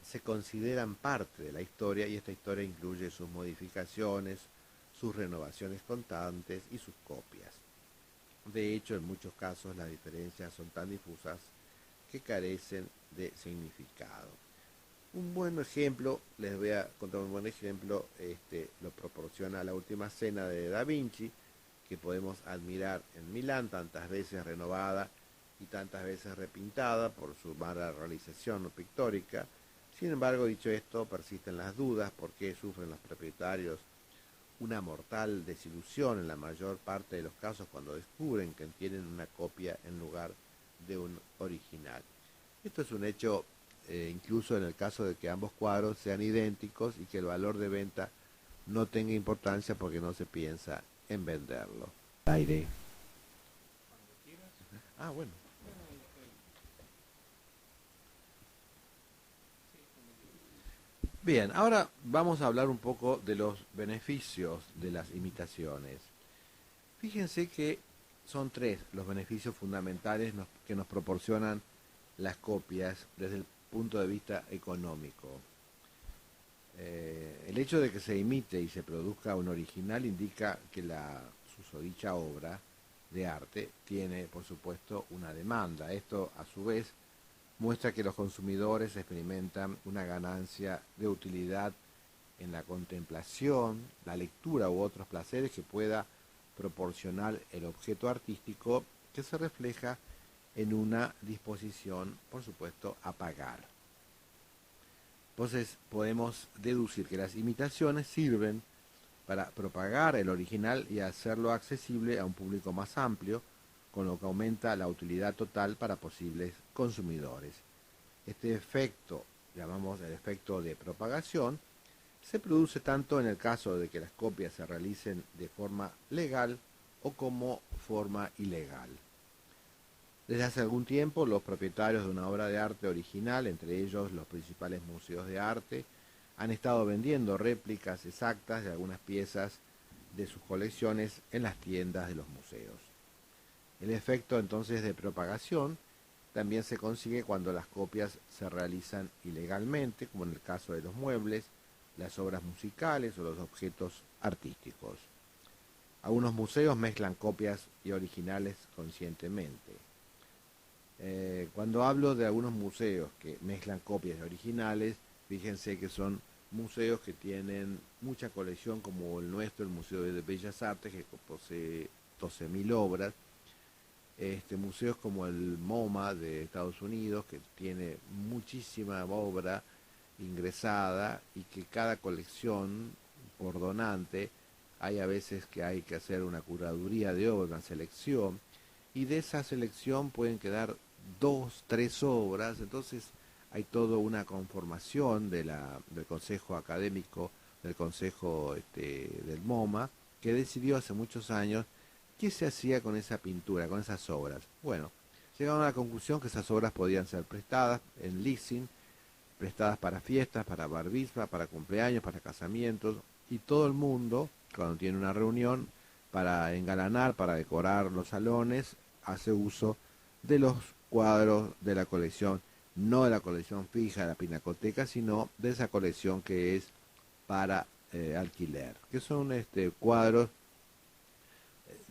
se consideran parte de la historia y esta historia incluye sus modificaciones, sus renovaciones constantes y sus copias. De hecho, en muchos casos las diferencias son tan difusas que carecen de significado. Un buen ejemplo, les voy a contar un buen ejemplo, lo proporciona La Última Cena de Da Vinci, que podemos admirar en Milán, tantas veces renovada y tantas veces repintada por su mala realización pictórica. Sin embargo, dicho esto, persisten las dudas porque sufren los propietarios una mortal desilusión en la mayor parte de los casos cuando descubren que tienen una copia en lugar de un original. Esto es un hecho incluso en el caso de que ambos cuadros sean idénticos y que el valor de venta no tenga importancia porque no se piensa en venderlo. Aire. Ah, bueno. Bien, ahora vamos a hablar un poco de los beneficios de las imitaciones. Fíjense que son tres los beneficios fundamentales que nos proporcionan las copias desde el punto de vista económico. El hecho de que se imite y se produzca un original indica que la susodicha obra de arte tiene, por supuesto, una demanda. Esto, a su vez, muestra que los consumidores experimentan una ganancia de utilidad en la contemplación, la lectura u otros placeres que pueda proporcionar el objeto artístico que se refleja en una disposición, por supuesto, a pagar. Entonces podemos deducir que las imitaciones sirven para propagar el original y hacerlo accesible a un público más amplio, con lo que aumenta la utilidad total para posibles consumidores. Este efecto, llamamos el efecto de propagación, se produce tanto en el caso de que las copias se realicen de forma legal o como forma ilegal. Desde hace algún tiempo, los propietarios de una obra de arte original, entre ellos los principales museos de arte, han estado vendiendo réplicas exactas de algunas piezas de sus colecciones en las tiendas de los museos. El efecto entonces de propagación también se consigue cuando las copias se realizan ilegalmente, como en el caso de los muebles, las obras musicales o los objetos artísticos. Algunos museos mezclan copias y originales conscientemente. Cuando hablo de algunos museos que mezclan copias y originales, fíjense que son museos que tienen mucha colección, como el nuestro, el Museo de Bellas Artes, que posee 12.000 obras. Museos como el MoMA de Estados Unidos, que tiene muchísima obra ingresada y que cada colección por donante, hay a veces que hay que hacer una curaduría de obra, una selección, y de esa selección pueden quedar 2, 3 obras, entonces hay toda una conformación del Consejo Académico, del Consejo del MoMA, que decidió hace muchos años qué se hacía con esa pintura, con esas obras. Bueno, llegaron a la conclusión que esas obras podían ser prestadas en leasing, prestadas para fiestas, para bar mitzvah, para cumpleaños, para casamientos, y todo el mundo, cuando tiene una reunión, para engalanar, para decorar los salones, hace uso de los cuadros de la colección, no de la colección fija de la pinacoteca, sino de esa colección que es para alquiler, que son cuadros,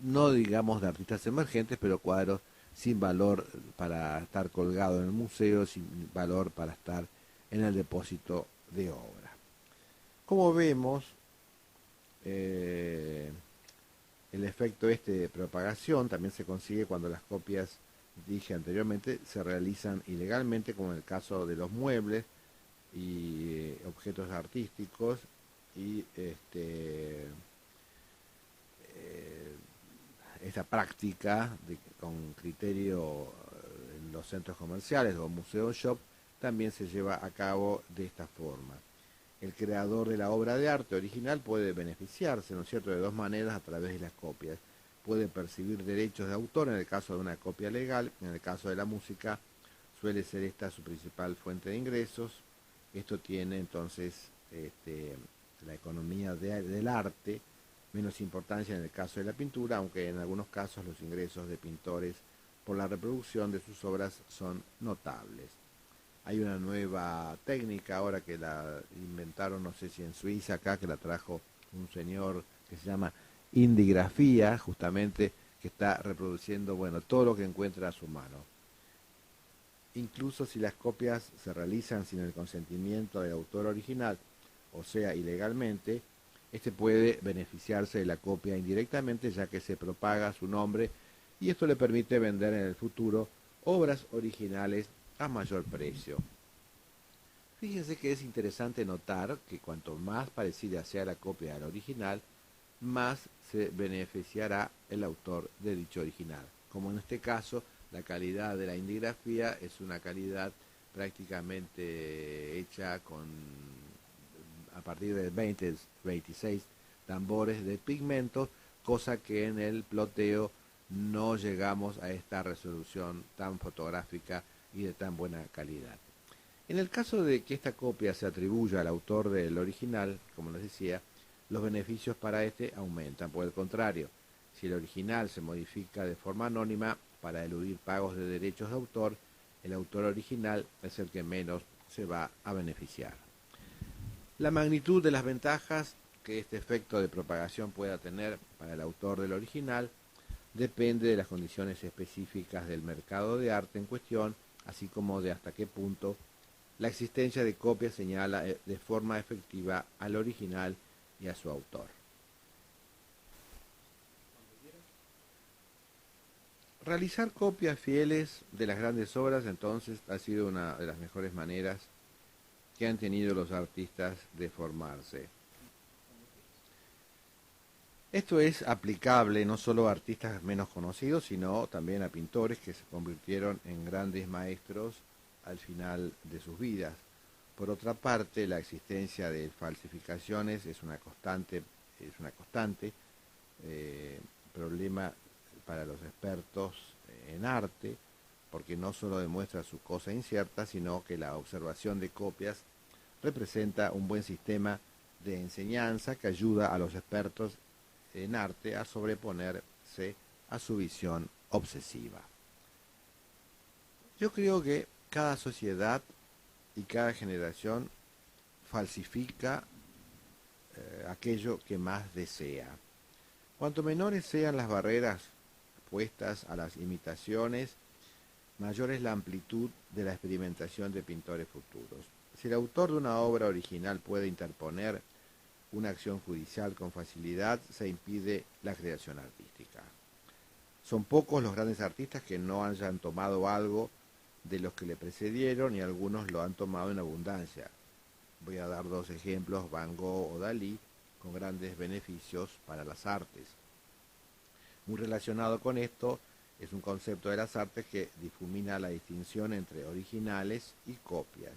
no digamos de artistas emergentes, pero cuadros sin valor para estar colgado en el museo, sin valor para estar en el depósito de obra. Como vemos, el efecto de propagación también se consigue cuando las copias, dije anteriormente, se realizan ilegalmente, como en el caso de los muebles y objetos artísticos, y esta práctica con criterio en los centros comerciales o museos shop también se lleva a cabo de esta forma. El creador de la obra de arte original puede beneficiarse, ¿no es cierto?, de dos maneras a través de las copias. Puede percibir derechos de autor en el caso de una copia legal, en el caso de la música suele ser esta su principal fuente de ingresos. Esto tiene entonces la economía del arte menos importancia en el caso de la pintura, aunque en algunos casos los ingresos de pintores por la reproducción de sus obras son notables. Hay una nueva técnica ahora que la inventaron, no sé si en Suiza acá, que la trajo un señor que se llama indigrafía, justamente, que está reproduciendo, bueno, todo lo que encuentra a su mano. Incluso si las copias se realizan sin el consentimiento del autor original, o sea, ilegalmente, este puede beneficiarse de la copia indirectamente ya que se propaga su nombre y esto le permite vender en el futuro obras originales a mayor precio. Fíjense que es interesante notar que cuanto más parecida sea la copia al original, más se beneficiará el autor de dicho original. Como en este caso, la calidad de la indigrafía es una calidad prácticamente hecha a partir de 26 tambores de pigmentos, cosa que en el ploteo no llegamos a esta resolución tan fotográfica y de tan buena calidad. En el caso de que esta copia se atribuya al autor del original, como les decía, los beneficios para este aumentan. Por el contrario, si el original se modifica de forma anónima para eludir pagos de derechos de autor, el autor original es el que menos se va a beneficiar. La magnitud de las ventajas que este efecto de propagación pueda tener para el autor del original depende de las condiciones específicas del mercado de arte en cuestión, así como de hasta qué punto la existencia de copias señala de forma efectiva al original y a su autor. Realizar copias fieles de las grandes obras entonces ha sido una de las mejores maneras que han tenido los artistas de formarse. Esto es aplicable no solo a artistas menos conocidos, sino también a pintores que se convirtieron en grandes maestros al final de sus vidas. Por otra parte, la existencia de falsificaciones es una constante problema para los expertos en arte, porque no solo demuestra su cosa incierta, sino que la observación de copias representa un buen sistema de enseñanza que ayuda a los expertos en arte a sobreponerse a su visión obsesiva. Yo creo que cada sociedad y cada generación falsifica aquello que más desea. Cuanto menores sean las barreras puestas a las imitaciones, mayor es la amplitud de la experimentación de pintores futuros. Si el autor de una obra original puede interponer una acción judicial con facilidad, se impide la creación artística. Son pocos los grandes artistas que no hayan tomado algo de los que le precedieron y algunos lo han tomado en abundancia. Voy a dar dos ejemplos, Van Gogh o Dalí, con grandes beneficios para las artes. Muy relacionado con esto es un concepto de las artes que difumina la distinción entre originales y copias.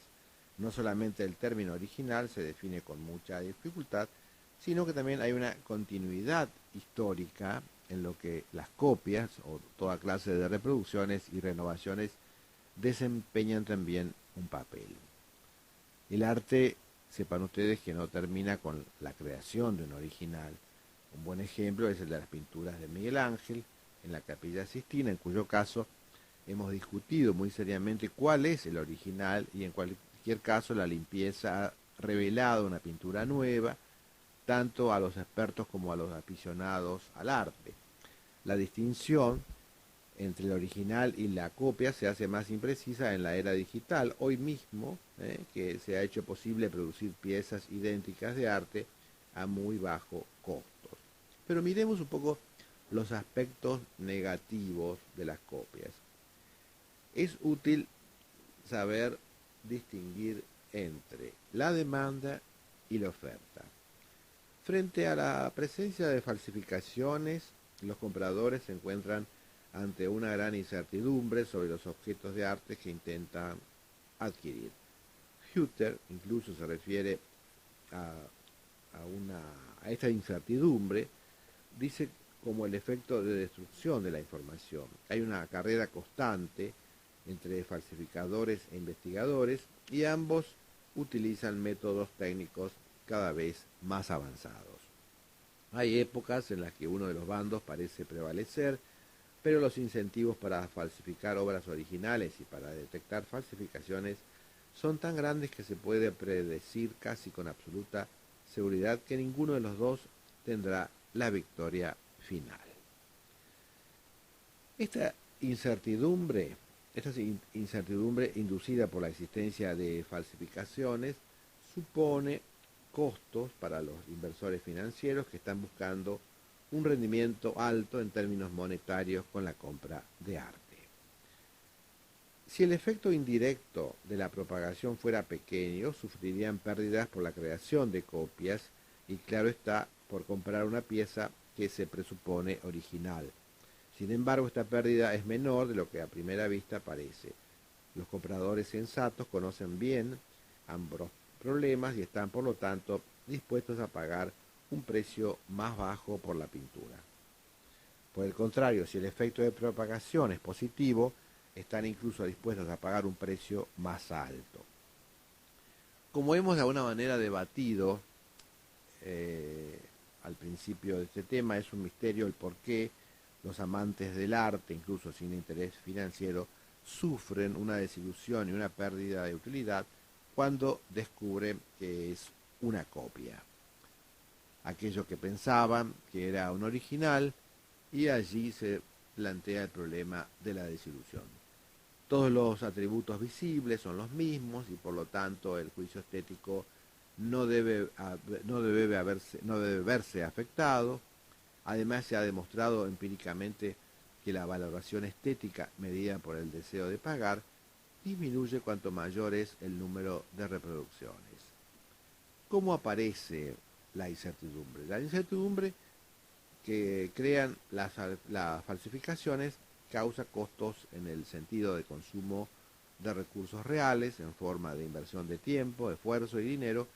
No solamente el término original se define con mucha dificultad, sino que también hay una continuidad histórica en lo que las copias o toda clase de reproducciones y renovaciones desempeñan también un papel. El arte, sepan ustedes que no termina con la creación de un original. Un buen ejemplo es el de las pinturas de Miguel Ángel en la Capilla Sixtina, en cuyo caso hemos discutido muy seriamente cuál es el original y en cualquier caso la limpieza ha revelado una pintura nueva, tanto a los expertos como a los aficionados al arte. La distinción entre el original y la copia se hace más imprecisa en la era digital. Hoy mismo, que se ha hecho posible producir piezas idénticas de arte a muy bajo costo. Pero miremos un poco los aspectos negativos de las copias. Es útil saber distinguir entre la demanda y la oferta. Frente a la presencia de falsificaciones, los compradores se encuentran ante una gran incertidumbre sobre los objetos de arte que intentan adquirir. Hutter incluso se refiere a esta incertidumbre, dice como el efecto de destrucción de la información. Hay una carrera constante entre falsificadores e investigadores y ambos utilizan métodos técnicos cada vez más avanzados. Hay épocas en las que uno de los bandos parece prevalecer, pero los incentivos para falsificar obras originales y para detectar falsificaciones son tan grandes que se puede predecir casi con absoluta seguridad que ninguno de los dos tendrá la victoria final. Esta incertidumbre inducida por la existencia de falsificaciones supone costos para los inversores financieros que están buscando un rendimiento alto en términos monetarios con la compra de arte. Si el efecto indirecto de la propagación fuera pequeño, sufrirían pérdidas por la creación de copias y, claro está, por comprar una pieza que se presupone original. Sin embargo, esta pérdida es menor de lo que a primera vista parece. Los compradores sensatos conocen bien ambos problemas y están, por lo tanto, dispuestos a pagar un precio más bajo por la pintura. Por el contrario, si el efecto de propagación es positivo, están incluso dispuestos a pagar un precio más alto. Como hemos de alguna manera debatido al principio de este tema, es un misterio el por qué los amantes del arte, incluso sin interés financiero, sufren una desilusión y una pérdida de utilidad cuando descubren que es una copia. Aquello que pensaban que era un original, y allí se plantea el problema de la desilusión. Todos los atributos visibles son los mismos y por lo tanto el juicio estético no debe verse afectado. Además, se ha demostrado empíricamente que la valoración estética medida por el deseo de pagar disminuye cuanto mayor es el número de reproducciones. ¿Cómo aparece la incertidumbre? La incertidumbre que crean las falsificaciones causa costos en el sentido de consumo de recursos reales en forma de inversión de tiempo, esfuerzo y dinero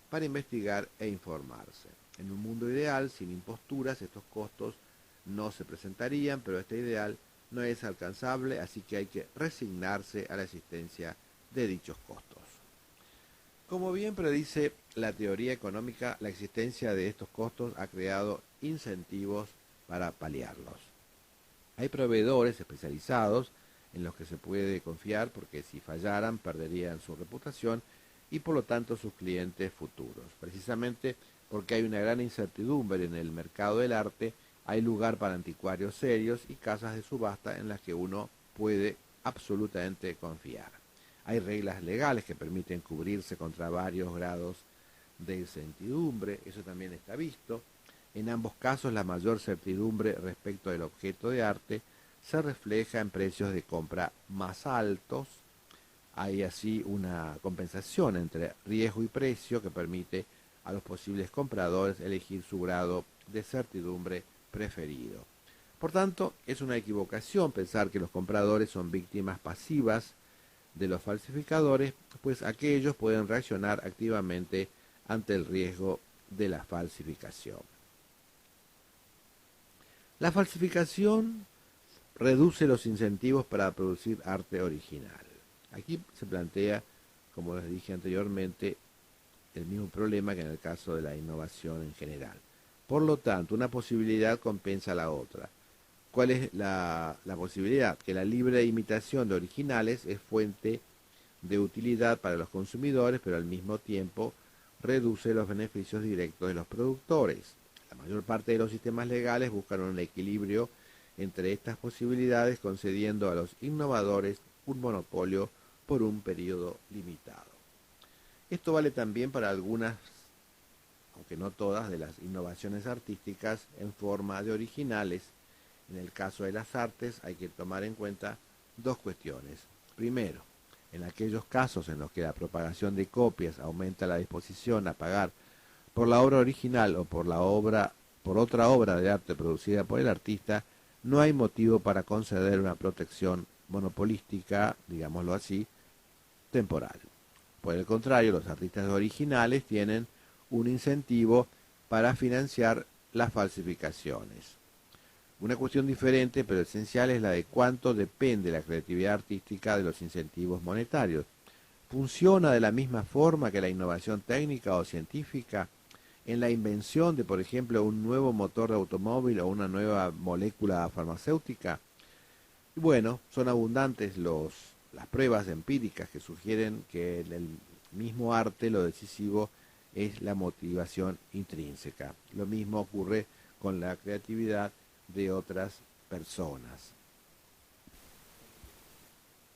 para investigar e informarse. En un mundo ideal, sin imposturas, estos costos no se presentarían, pero este ideal no es alcanzable, así que hay que resignarse a la existencia de dichos costos. Como bien predice la teoría económica, la existencia de estos costos ha creado incentivos para paliarlos. Hay proveedores especializados en los que se puede confiar porque si fallaran perderían su reputación y por lo tanto sus clientes futuros. Precisamente porque hay una gran incertidumbre en el mercado del arte, hay lugar para anticuarios serios y casas de subasta en las que uno puede absolutamente confiar. Hay reglas legales que permiten cubrirse contra varios grados de incertidumbre, eso también está visto. En ambos casos, la mayor certidumbre respecto del objeto de arte se refleja en precios de compra más altos. Hay así una compensación entre riesgo y precio que permite a los posibles compradores elegir su grado de certidumbre preferido. Por tanto, es una equivocación pensar que los compradores son víctimas pasivas de los falsificadores, pues aquellos pueden reaccionar activamente ante el riesgo de la falsificación. La falsificación reduce los incentivos para producir arte original. Aquí se plantea, como les dije anteriormente, el mismo problema que en el caso de la innovación en general. Por lo tanto, una posibilidad compensa la otra. ¿Cuál es la posibilidad? Que la libre imitación de originales es fuente de utilidad para los consumidores, pero al mismo tiempo reduce los beneficios directos de los productores. La mayor parte de los sistemas legales buscan un equilibrio entre estas posibilidades, concediendo a los innovadores un monopolio por un periodo limitado. Esto vale también para algunas, aunque no todas, de las innovaciones artísticas en forma de originales. En el caso de las artes hay que tomar en cuenta dos cuestiones. Primero, en aquellos casos en los que la propagación de copias aumenta la disposición a pagar por la obra original o por otra obra de arte producida por el artista, no hay motivo para conceder una protección monopolística, digámoslo así, temporal. Por el contrario, los artistas originales tienen un incentivo para financiar las falsificaciones. Una cuestión diferente pero esencial es la de cuánto depende la creatividad artística de los incentivos monetarios. ¿Funciona de la misma forma que la innovación técnica o científica en la invención de, por ejemplo, un nuevo motor de automóvil o una nueva molécula farmacéutica? Y bueno, son abundantes las pruebas empíricas que sugieren que en el mismo arte lo decisivo es la motivación intrínseca. Lo mismo ocurre con la creatividad de otras personas.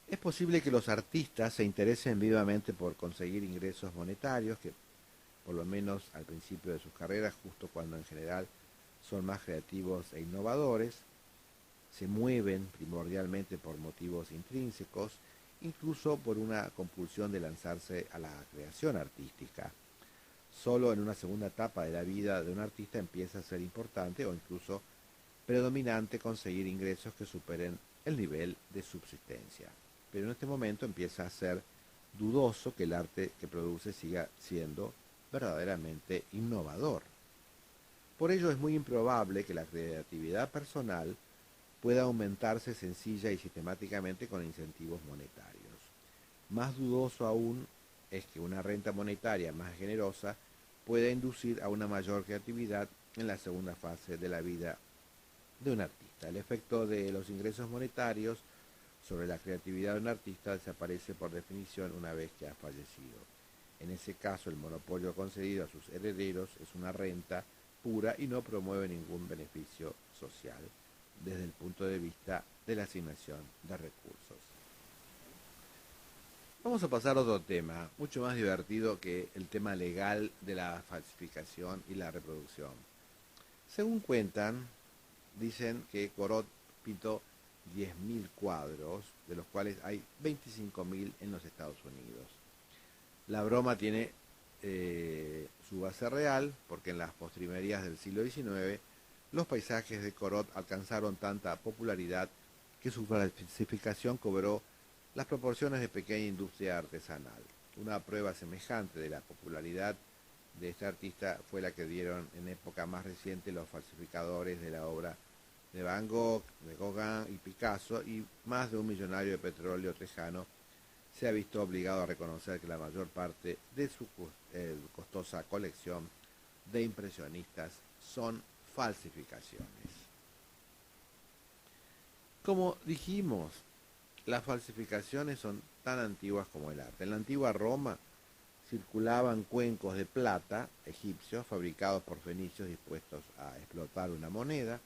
Es posible que los artistas se interesen vivamente por conseguir ingresos monetarios, que por lo menos al principio de sus carreras, justo cuando en general son más creativos e innovadores, se mueven primordialmente por motivos intrínsecos, incluso por una compulsión de lanzarse a la creación artística. Solo en una segunda etapa de la vida de un artista empieza a ser importante o incluso predominante conseguir ingresos que superen el nivel de subsistencia. Pero en este momento empieza a ser dudoso que el arte que produce siga siendo verdaderamente innovador. Por ello es muy improbable que la creatividad personal pueda aumentarse sencilla y sistemáticamente con incentivos monetarios. Más dudoso aún es que una renta monetaria más generosa pueda inducir a una mayor creatividad en la segunda fase de la vida de un artista. El efecto de los ingresos monetarios sobre la creatividad de un artista desaparece por definición una vez que ha fallecido. En ese caso, el monopolio concedido a sus herederos es una renta pura y no promueve ningún beneficio social desde el punto de vista de la asignación de recursos. Vamos a pasar a otro tema, mucho más divertido que el tema legal de la falsificación y la reproducción. Según cuentan, dicen que Corot pintó 10.000 cuadros, de los cuales hay 25.000 en los Estados Unidos. La broma tiene su base real, porque en las postrimerías del siglo XIX, los paisajes de Corot alcanzaron tanta popularidad que su falsificación cobró las proporciones de pequeña industria artesanal. Una prueba semejante de la popularidad de este artista fue la que dieron en época más reciente los falsificadores de la obra de Van Gogh, de Gauguin y Picasso, y más de un millonario de petróleo tejano se ha visto obligado a reconocer que la mayor parte de su costosa colección de impresionistas son falsificaciones. Como dijimos, las falsificaciones son tan antiguas como el arte. En la antigua Roma circulaban cuencos de plata egipcios fabricados por fenicios dispuestos a explotar una moneda.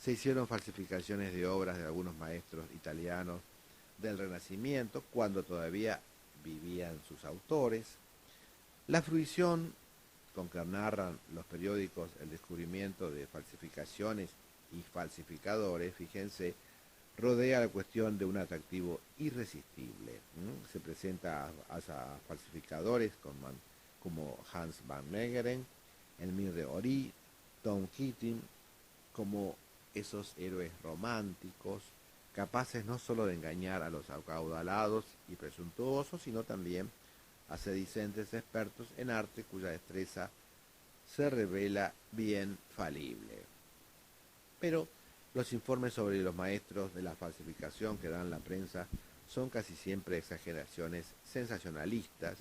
Se hicieron falsificaciones de obras de algunos maestros italianos del Renacimiento, cuando todavía vivían sus autores. La fruición con que narran los periódicos el descubrimiento de falsificaciones y falsificadores, fíjense, rodea la cuestión de un atractivo irresistible. Se presenta a falsificadores como Hans van Meegeren, Emile de Ory, Tom Keating, como esos héroes románticos, capaces no solo de engañar a los acaudalados y presuntuosos, sino también a sedicentes expertos en arte cuya destreza se revela bien falible. Pero los informes sobre los maestros de la falsificación que dan la prensa son casi siempre exageraciones sensacionalistas.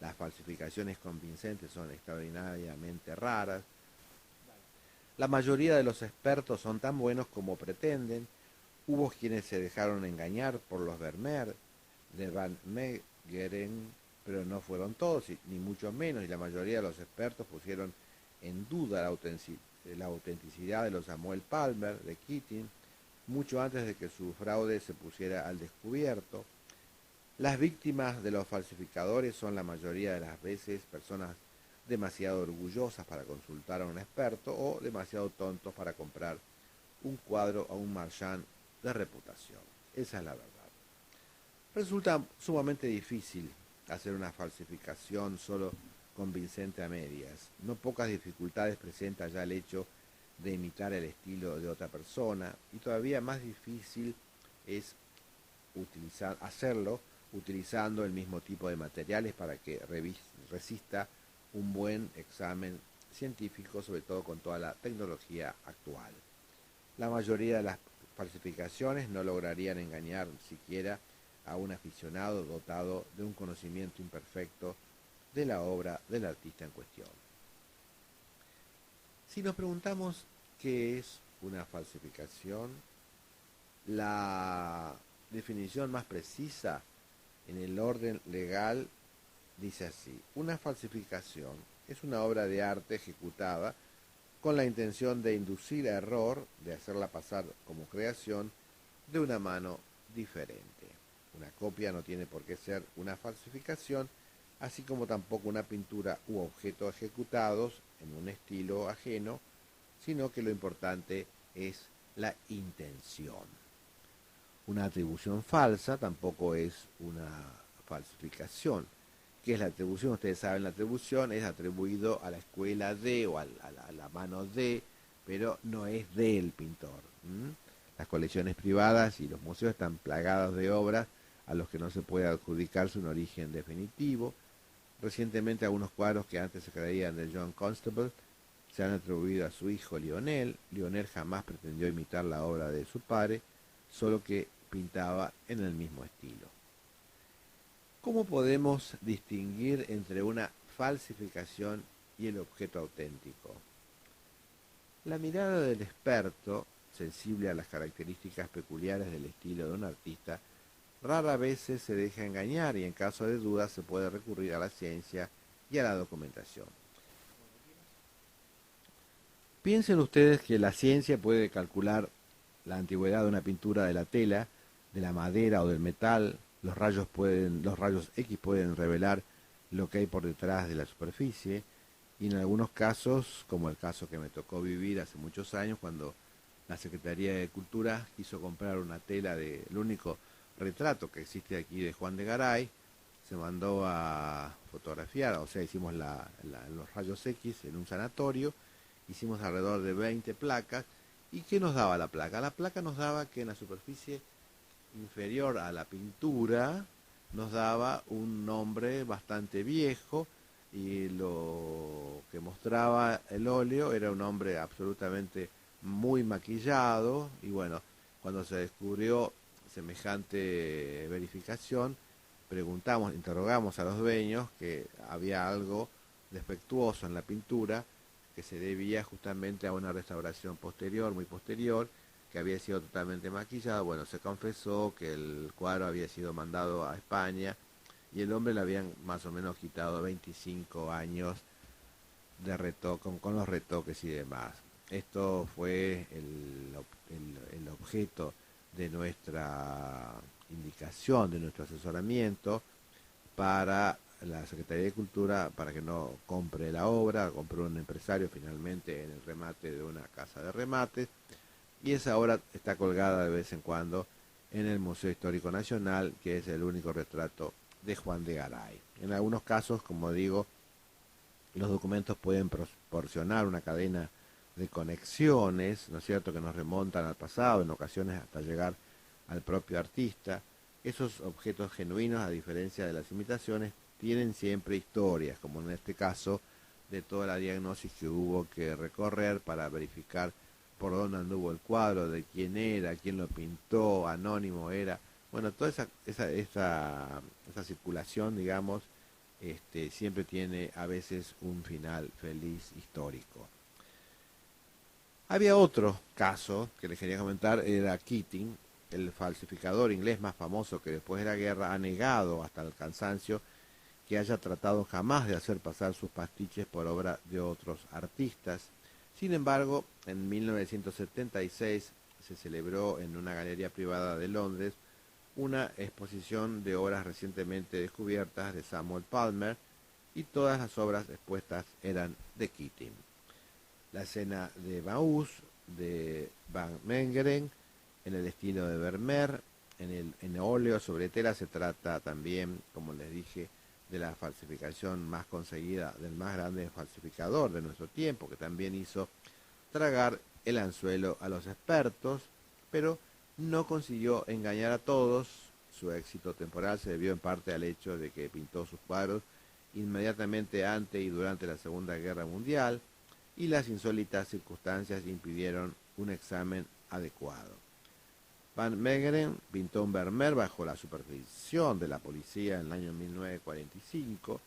Las falsificaciones convincentes son extraordinariamente raras. La mayoría de los expertos son tan buenos como pretenden. Hubo quienes se dejaron engañar por los Vermeer de Van Meegeren, pero no fueron todos, ni mucho menos, y la mayoría de los expertos pusieron en duda la autenticidad de los Samuel Palmer, de Keating, mucho antes de que su fraude se pusiera al descubierto. Las víctimas de los falsificadores son la mayoría de las veces personas demasiado orgullosas para consultar a un experto o demasiado tontos para comprar un cuadro a un marchand de reputación. Esa es la verdad. Resulta sumamente difícil hacer una falsificación solo convincente a medias. No pocas dificultades presenta ya el hecho de imitar el estilo de otra persona, y todavía más difícil es hacerlo utilizando el mismo tipo de materiales para que resista un buen examen científico, sobre todo con toda la tecnología actual. La mayoría de las falsificaciones no lograrían engañar siquiera a un aficionado dotado de un conocimiento imperfecto de la obra del artista en cuestión. Si nos preguntamos qué es una falsificación, la definición más precisa en el orden legal dice así: una falsificación es una obra de arte ejecutada con la intención de inducir a error, de hacerla pasar como creación de una mano diferente. Una copia no tiene por qué ser una falsificación, así como tampoco una pintura u objeto ejecutados en un estilo ajeno, sino que lo importante es la intención. Una atribución falsa tampoco es una falsificación. ¿Qué es la atribución? Ustedes saben, la atribución es atribuido a la escuela de o a la mano de, pero no es del pintor. Las colecciones privadas y los museos están plagados de obras a los que no se puede adjudicarse un origen definitivo. Recientemente algunos cuadros que antes se creían de John Constable se han atribuido a su hijo Lionel. Lionel jamás pretendió imitar la obra de su padre, solo que pintaba en el mismo estilo. ¿Cómo podemos distinguir entre una falsificación y el objeto auténtico? La mirada del experto, sensible a las características peculiares del estilo de un artista, rara vez se deja engañar y en caso de duda se puede recurrir a la ciencia y a la documentación. Piensen ustedes que la ciencia puede calcular la antigüedad de una pintura de la tela, de la madera o del metal. Los rayos X pueden revelar lo que hay por detrás de la superficie, y en algunos casos, como el caso que me tocó vivir hace muchos años, cuando la Secretaría de Cultura quiso comprar una tela de el único retrato que existe aquí de Juan de Garay, se mandó a fotografiar, o sea, hicimos los rayos X en un sanatorio, hicimos alrededor de 20 placas. ¿Y qué nos daba la placa? La placa nos daba que en la superficie inferior a la pintura nos daba un nombre bastante viejo, y lo que mostraba el óleo era un hombre absolutamente muy maquillado. Y bueno, cuando se descubrió semejante verificación, interrogamos a los dueños, que había algo defectuoso en la pintura que se debía justamente a una restauración posterior, muy posterior, que había sido totalmente maquillado. Bueno, se confesó que el cuadro había sido mandado a España y el hombre le habían más o menos quitado 25 años de retoque, con los retoques y demás. Esto fue el objeto de nuestra indicación, de nuestro asesoramiento para la Secretaría de Cultura, para que no compre la obra. Compró un empresario finalmente en el remate de una casa de remates, y esa obra está colgada de vez en cuando en el Museo Histórico Nacional, que es el único retrato de Juan de Garay. En algunos casos, como digo, los documentos pueden proporcionar una cadena de conexiones, ¿no es cierto?, que nos remontan al pasado, en ocasiones hasta llegar al propio artista. Esos objetos genuinos, a diferencia de las imitaciones, tienen siempre historias, como en este caso de toda la diagnosis que hubo que recorrer para verificar por dónde anduvo el cuadro, de quién era, quién lo pintó, anónimo era. Bueno, toda esa circulación, digamos, siempre tiene a veces un final feliz histórico. Había otro caso que les quería comentar, era Keating, el falsificador inglés más famoso, que después de la guerra ha negado hasta el cansancio que haya tratado jamás de hacer pasar sus pastiches por obra de otros artistas. Sin embargo, en 1976 se celebró en una galería privada de Londres una exposición de obras recientemente descubiertas de Samuel Palmer, y todas las obras expuestas eran de Keating. La escena de Maús, de Van Meegeren, en el estilo de Vermeer, en óleo sobre tela. Se trata también, como les dije, de la falsificación más conseguida del más grande falsificador de nuestro tiempo, que también hizo tragar el anzuelo a los expertos, pero no consiguió engañar a todos. Su éxito temporal se debió en parte al hecho de que pintó sus cuadros inmediatamente antes y durante la Segunda Guerra Mundial, y las insólitas circunstancias impidieron un examen adecuado. Van Meegeren pintó un Vermeer bajo la supervisión de la policía en el año 1945.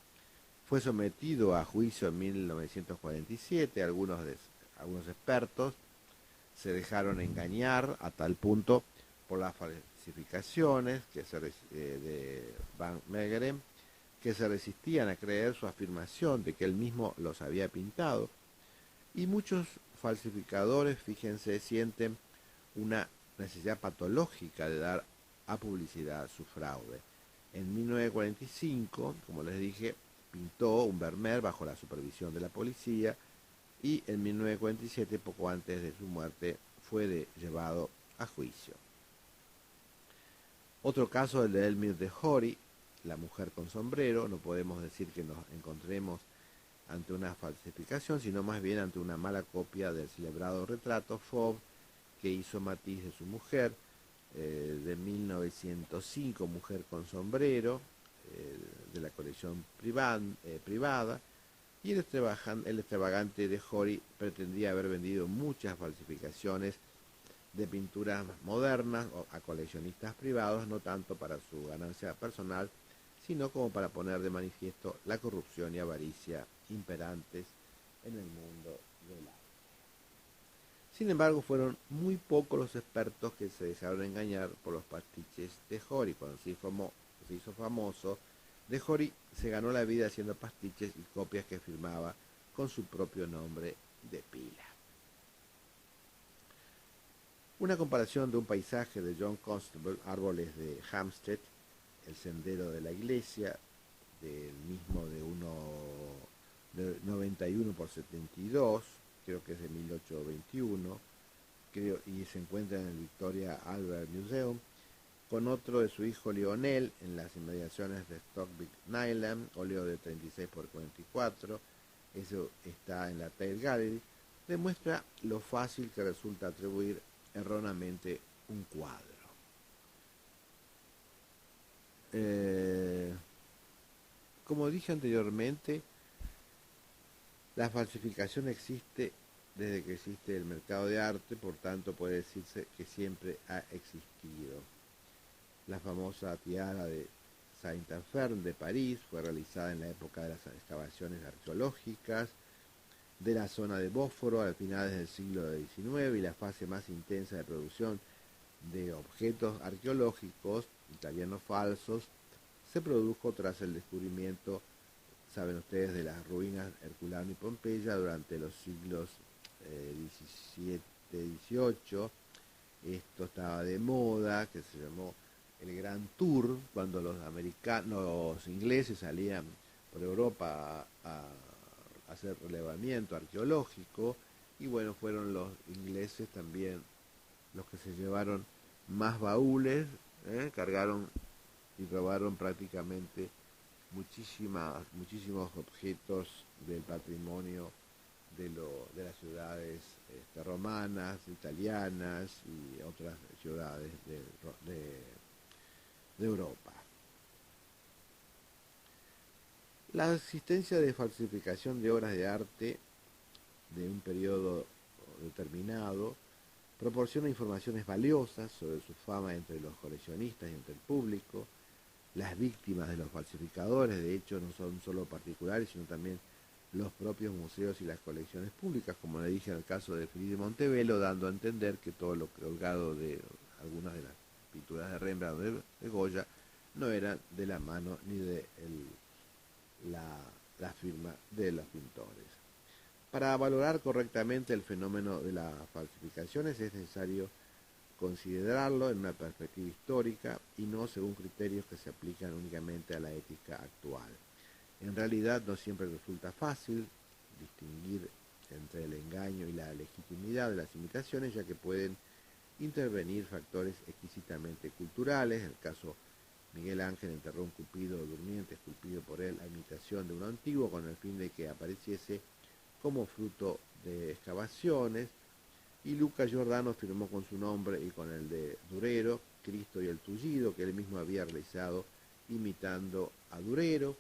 Fue sometido a juicio en 1947. Algunos expertos se dejaron engañar a tal punto por las falsificaciones de Van Meegeren que se resistían a creer su afirmación de que él mismo los había pintado. Y muchos falsificadores, fíjense, sienten una necesidad patológica de dar a publicidad su fraude. En 1945, como les dije, pintó un Vermeer bajo la supervisión de la policía y en 1947, poco antes de su muerte, fue llevado a juicio. Otro caso, el de Elmire de Jory, la mujer con sombrero. No podemos decir que nos encontremos ante una falsificación, sino más bien ante una mala copia del celebrado retrato Fauve que hizo Matisse de su mujer, de 1905, Mujer con sombrero, de la colección privada, y el extravagante de Jory pretendía haber vendido muchas falsificaciones de pinturas modernas a coleccionistas privados, no tanto para su ganancia personal, sino como para poner de manifiesto la corrupción y avaricia imperantes en el mundo del arte. Sin embargo, fueron muy pocos los expertos que se dejaron engañar por los pastiches de Jory. Cuando se hizo famoso, de Jory se ganó la vida haciendo pastiches y copias que firmaba con su propio nombre de pila. Una comparación de un paisaje de John Constable, Árboles de Hampstead, el sendero de la iglesia, del mismo de 91 por 72, creo que es de 1821, y se encuentra en el Victoria Albert Museum, con otro de su hijo Lionel en las inmediaciones de Stockbridge Nyland, óleo de 36 por 44, eso está en la Tate Gallery, demuestra lo fácil que resulta atribuir erróneamente un cuadro. Como dije anteriormente, la falsificación existe desde que existe el mercado de arte, por tanto puede decirse que siempre ha existido. La famosa tiara de Saint-Antoine de París fue realizada en la época de las excavaciones arqueológicas de la zona de Bósforo al finales del siglo XIX, y la fase más intensa de producción de objetos arqueológicos italianos falsos se produjo tras el descubrimiento, saben ustedes, de las ruinas Herculano y Pompeya durante los siglos XVII, XVIII. Esto estaba de moda, que se llamó el Gran Tour, cuando los ingleses salían por Europa a hacer relevamiento arqueológico, y bueno, fueron los ingleses también los que se llevaron más baúles, cargaron y robaron prácticamente muchísimos objetos del patrimonio de las ciudades romanas, italianas y otras ciudades de Europa. La existencia de falsificación de obras de arte de un periodo determinado proporciona informaciones valiosas sobre su fama entre los coleccionistas y entre el público. Las víctimas de los falsificadores, de hecho, no son solo particulares, sino también los propios museos y las colecciones públicas, como le dije en el caso de Felipe Montevelo, dando a entender que todo lo colgado de algunas de las pinturas de Rembrandt o de Goya no eran de la mano ni de la firma de los pintores. Para valorar correctamente el fenómeno de las falsificaciones es necesario considerarlo en una perspectiva histórica y no según criterios que se aplican únicamente a la ética actual. En realidad no siempre resulta fácil distinguir entre el engaño y la legitimidad de las imitaciones, ya que pueden intervenir factores exquisitamente culturales. En el caso Miguel Ángel enterró un Cupido durmiente esculpido por él a imitación de uno antiguo con el fin de que apareciese como fruto de excavaciones, y Luca Giordano firmó con su nombre y con el de Durero, Cristo y el Tullido, que él mismo había realizado imitando a Durero.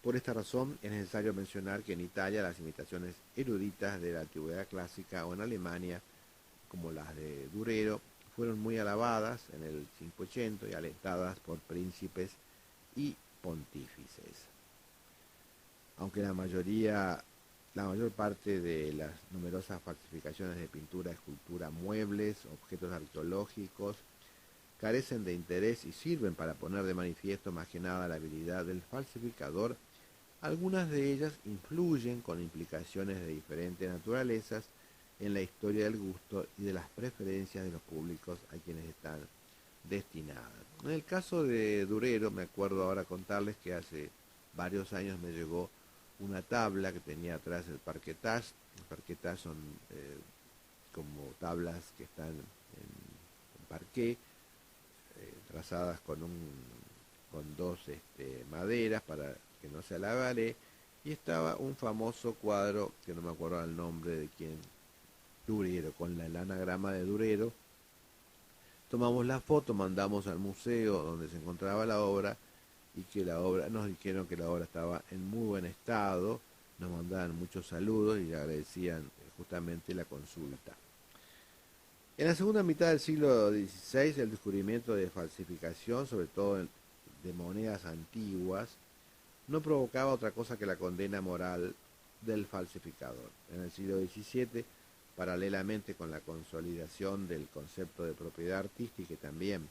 Por esta razón es necesario mencionar que en Italia las imitaciones eruditas de la antigüedad clásica o en Alemania, como las de Durero, fueron muy alabadas en el Cinquecento y alentadas por príncipes y pontífices. Aunque la mayor parte de las numerosas falsificaciones de pintura, escultura, muebles, objetos arqueológicos, carecen de interés y sirven para poner de manifiesto más que nada la habilidad del falsificador, algunas de ellas influyen con implicaciones de diferentes naturalezas en la historia del gusto y de las preferencias de los públicos a quienes están destinadas. En el caso de Durero, me acuerdo ahora contarles que hace varios años me llegó una tabla que tenía atrás el parquetage. El parquetage son como tablas que están en parqué, trazadas con dos maderas para que no se alabale, y estaba un famoso cuadro que no me acuerdo el nombre de quién, Durero, con el anagrama de Durero. Tomamos la foto, mandamos al museo donde se encontraba la obra y que la obra, nos dijeron que la obra estaba en muy buen estado, nos mandaban muchos saludos y agradecían justamente la consulta. En la segunda mitad del siglo XVI, el descubrimiento de falsificación, sobre todo de monedas antiguas, no provocaba otra cosa que la condena moral del falsificador. En el siglo XVII, paralelamente con la consolidación del concepto de propiedad artística y también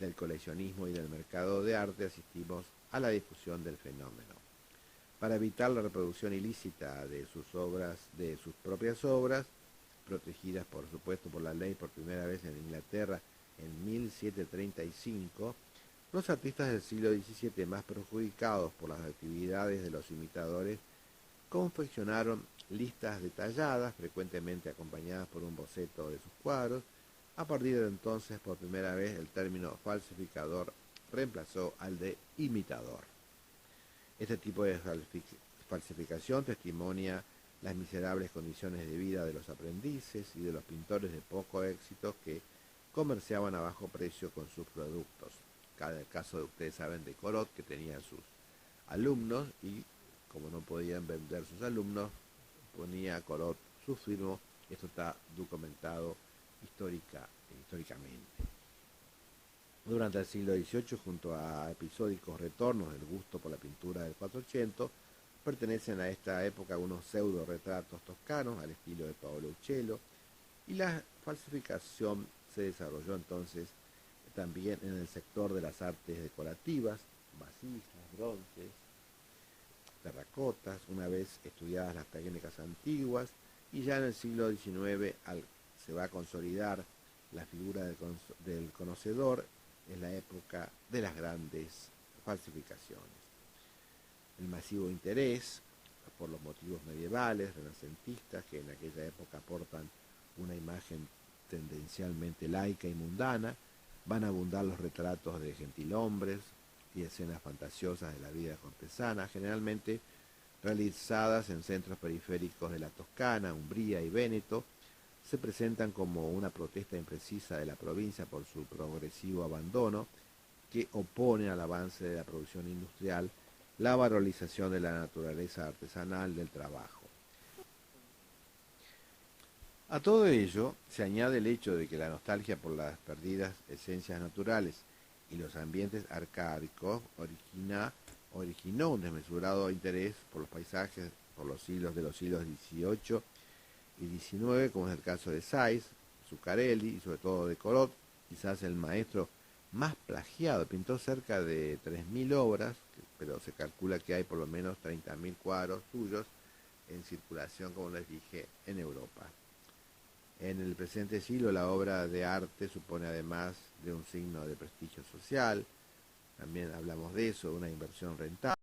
del coleccionismo y del mercado de arte, asistimos a la difusión del fenómeno. Para evitar la reproducción ilícita de sus propias obras, protegidas por supuesto por la ley por primera vez en Inglaterra en 1735, los artistas del siglo XVII más perjudicados por las actividades de los imitadores confeccionaron listas detalladas, frecuentemente acompañadas por un boceto de sus cuadros. A partir de entonces, por primera vez, el término falsificador reemplazó al de imitador. Este tipo de falsificación testimonia las miserables condiciones de vida de los aprendices y de los pintores de poco éxito que comerciaban a bajo precio con sus productos. Cada caso de ustedes saben de Corot, que tenía sus alumnos y como no podían vender sus alumnos, ponía Corot su firma. Esto está documentado históricamente. Durante el siglo XVIII, junto a episódicos retornos del gusto por la pintura del 400, pertenecen a esta época unos pseudo retratos toscanos al estilo de Paolo Uccello, y la falsificación se desarrolló entonces también en el sector de las artes decorativas, vasijas, bronces, terracotas, una vez estudiadas las técnicas antiguas, y ya en el siglo XIX se va a consolidar la figura del conocedor. Es la época de las grandes falsificaciones. El masivo interés por los motivos medievales, renacentistas, que en aquella época aportan una imagen tendencialmente laica y mundana, van a abundar los retratos de gentilhombres y escenas fantasiosas de la vida cortesana, generalmente realizadas en centros periféricos de la Toscana, Umbría y Véneto. Se presentan como una protesta imprecisa de la provincia por su progresivo abandono, que opone al avance de la producción industrial, la valorización de la naturaleza artesanal del trabajo. A todo ello se añade el hecho de que la nostalgia por las perdidas esencias naturales y los ambientes arcádicos originó un desmesurado interés por los paisajes por los siglos XVIII y XIX, como es el caso de Sais, Zuccarelli y sobre todo de Corot, quizás el maestro más plagiado. Pintó cerca de 3.000 obras, pero se calcula que hay por lo menos 30.000 cuadros suyos en circulación, como les dije, en Europa. En el presente siglo la obra de arte supone, además de un signo de prestigio social, también hablamos de eso, una inversión rentable.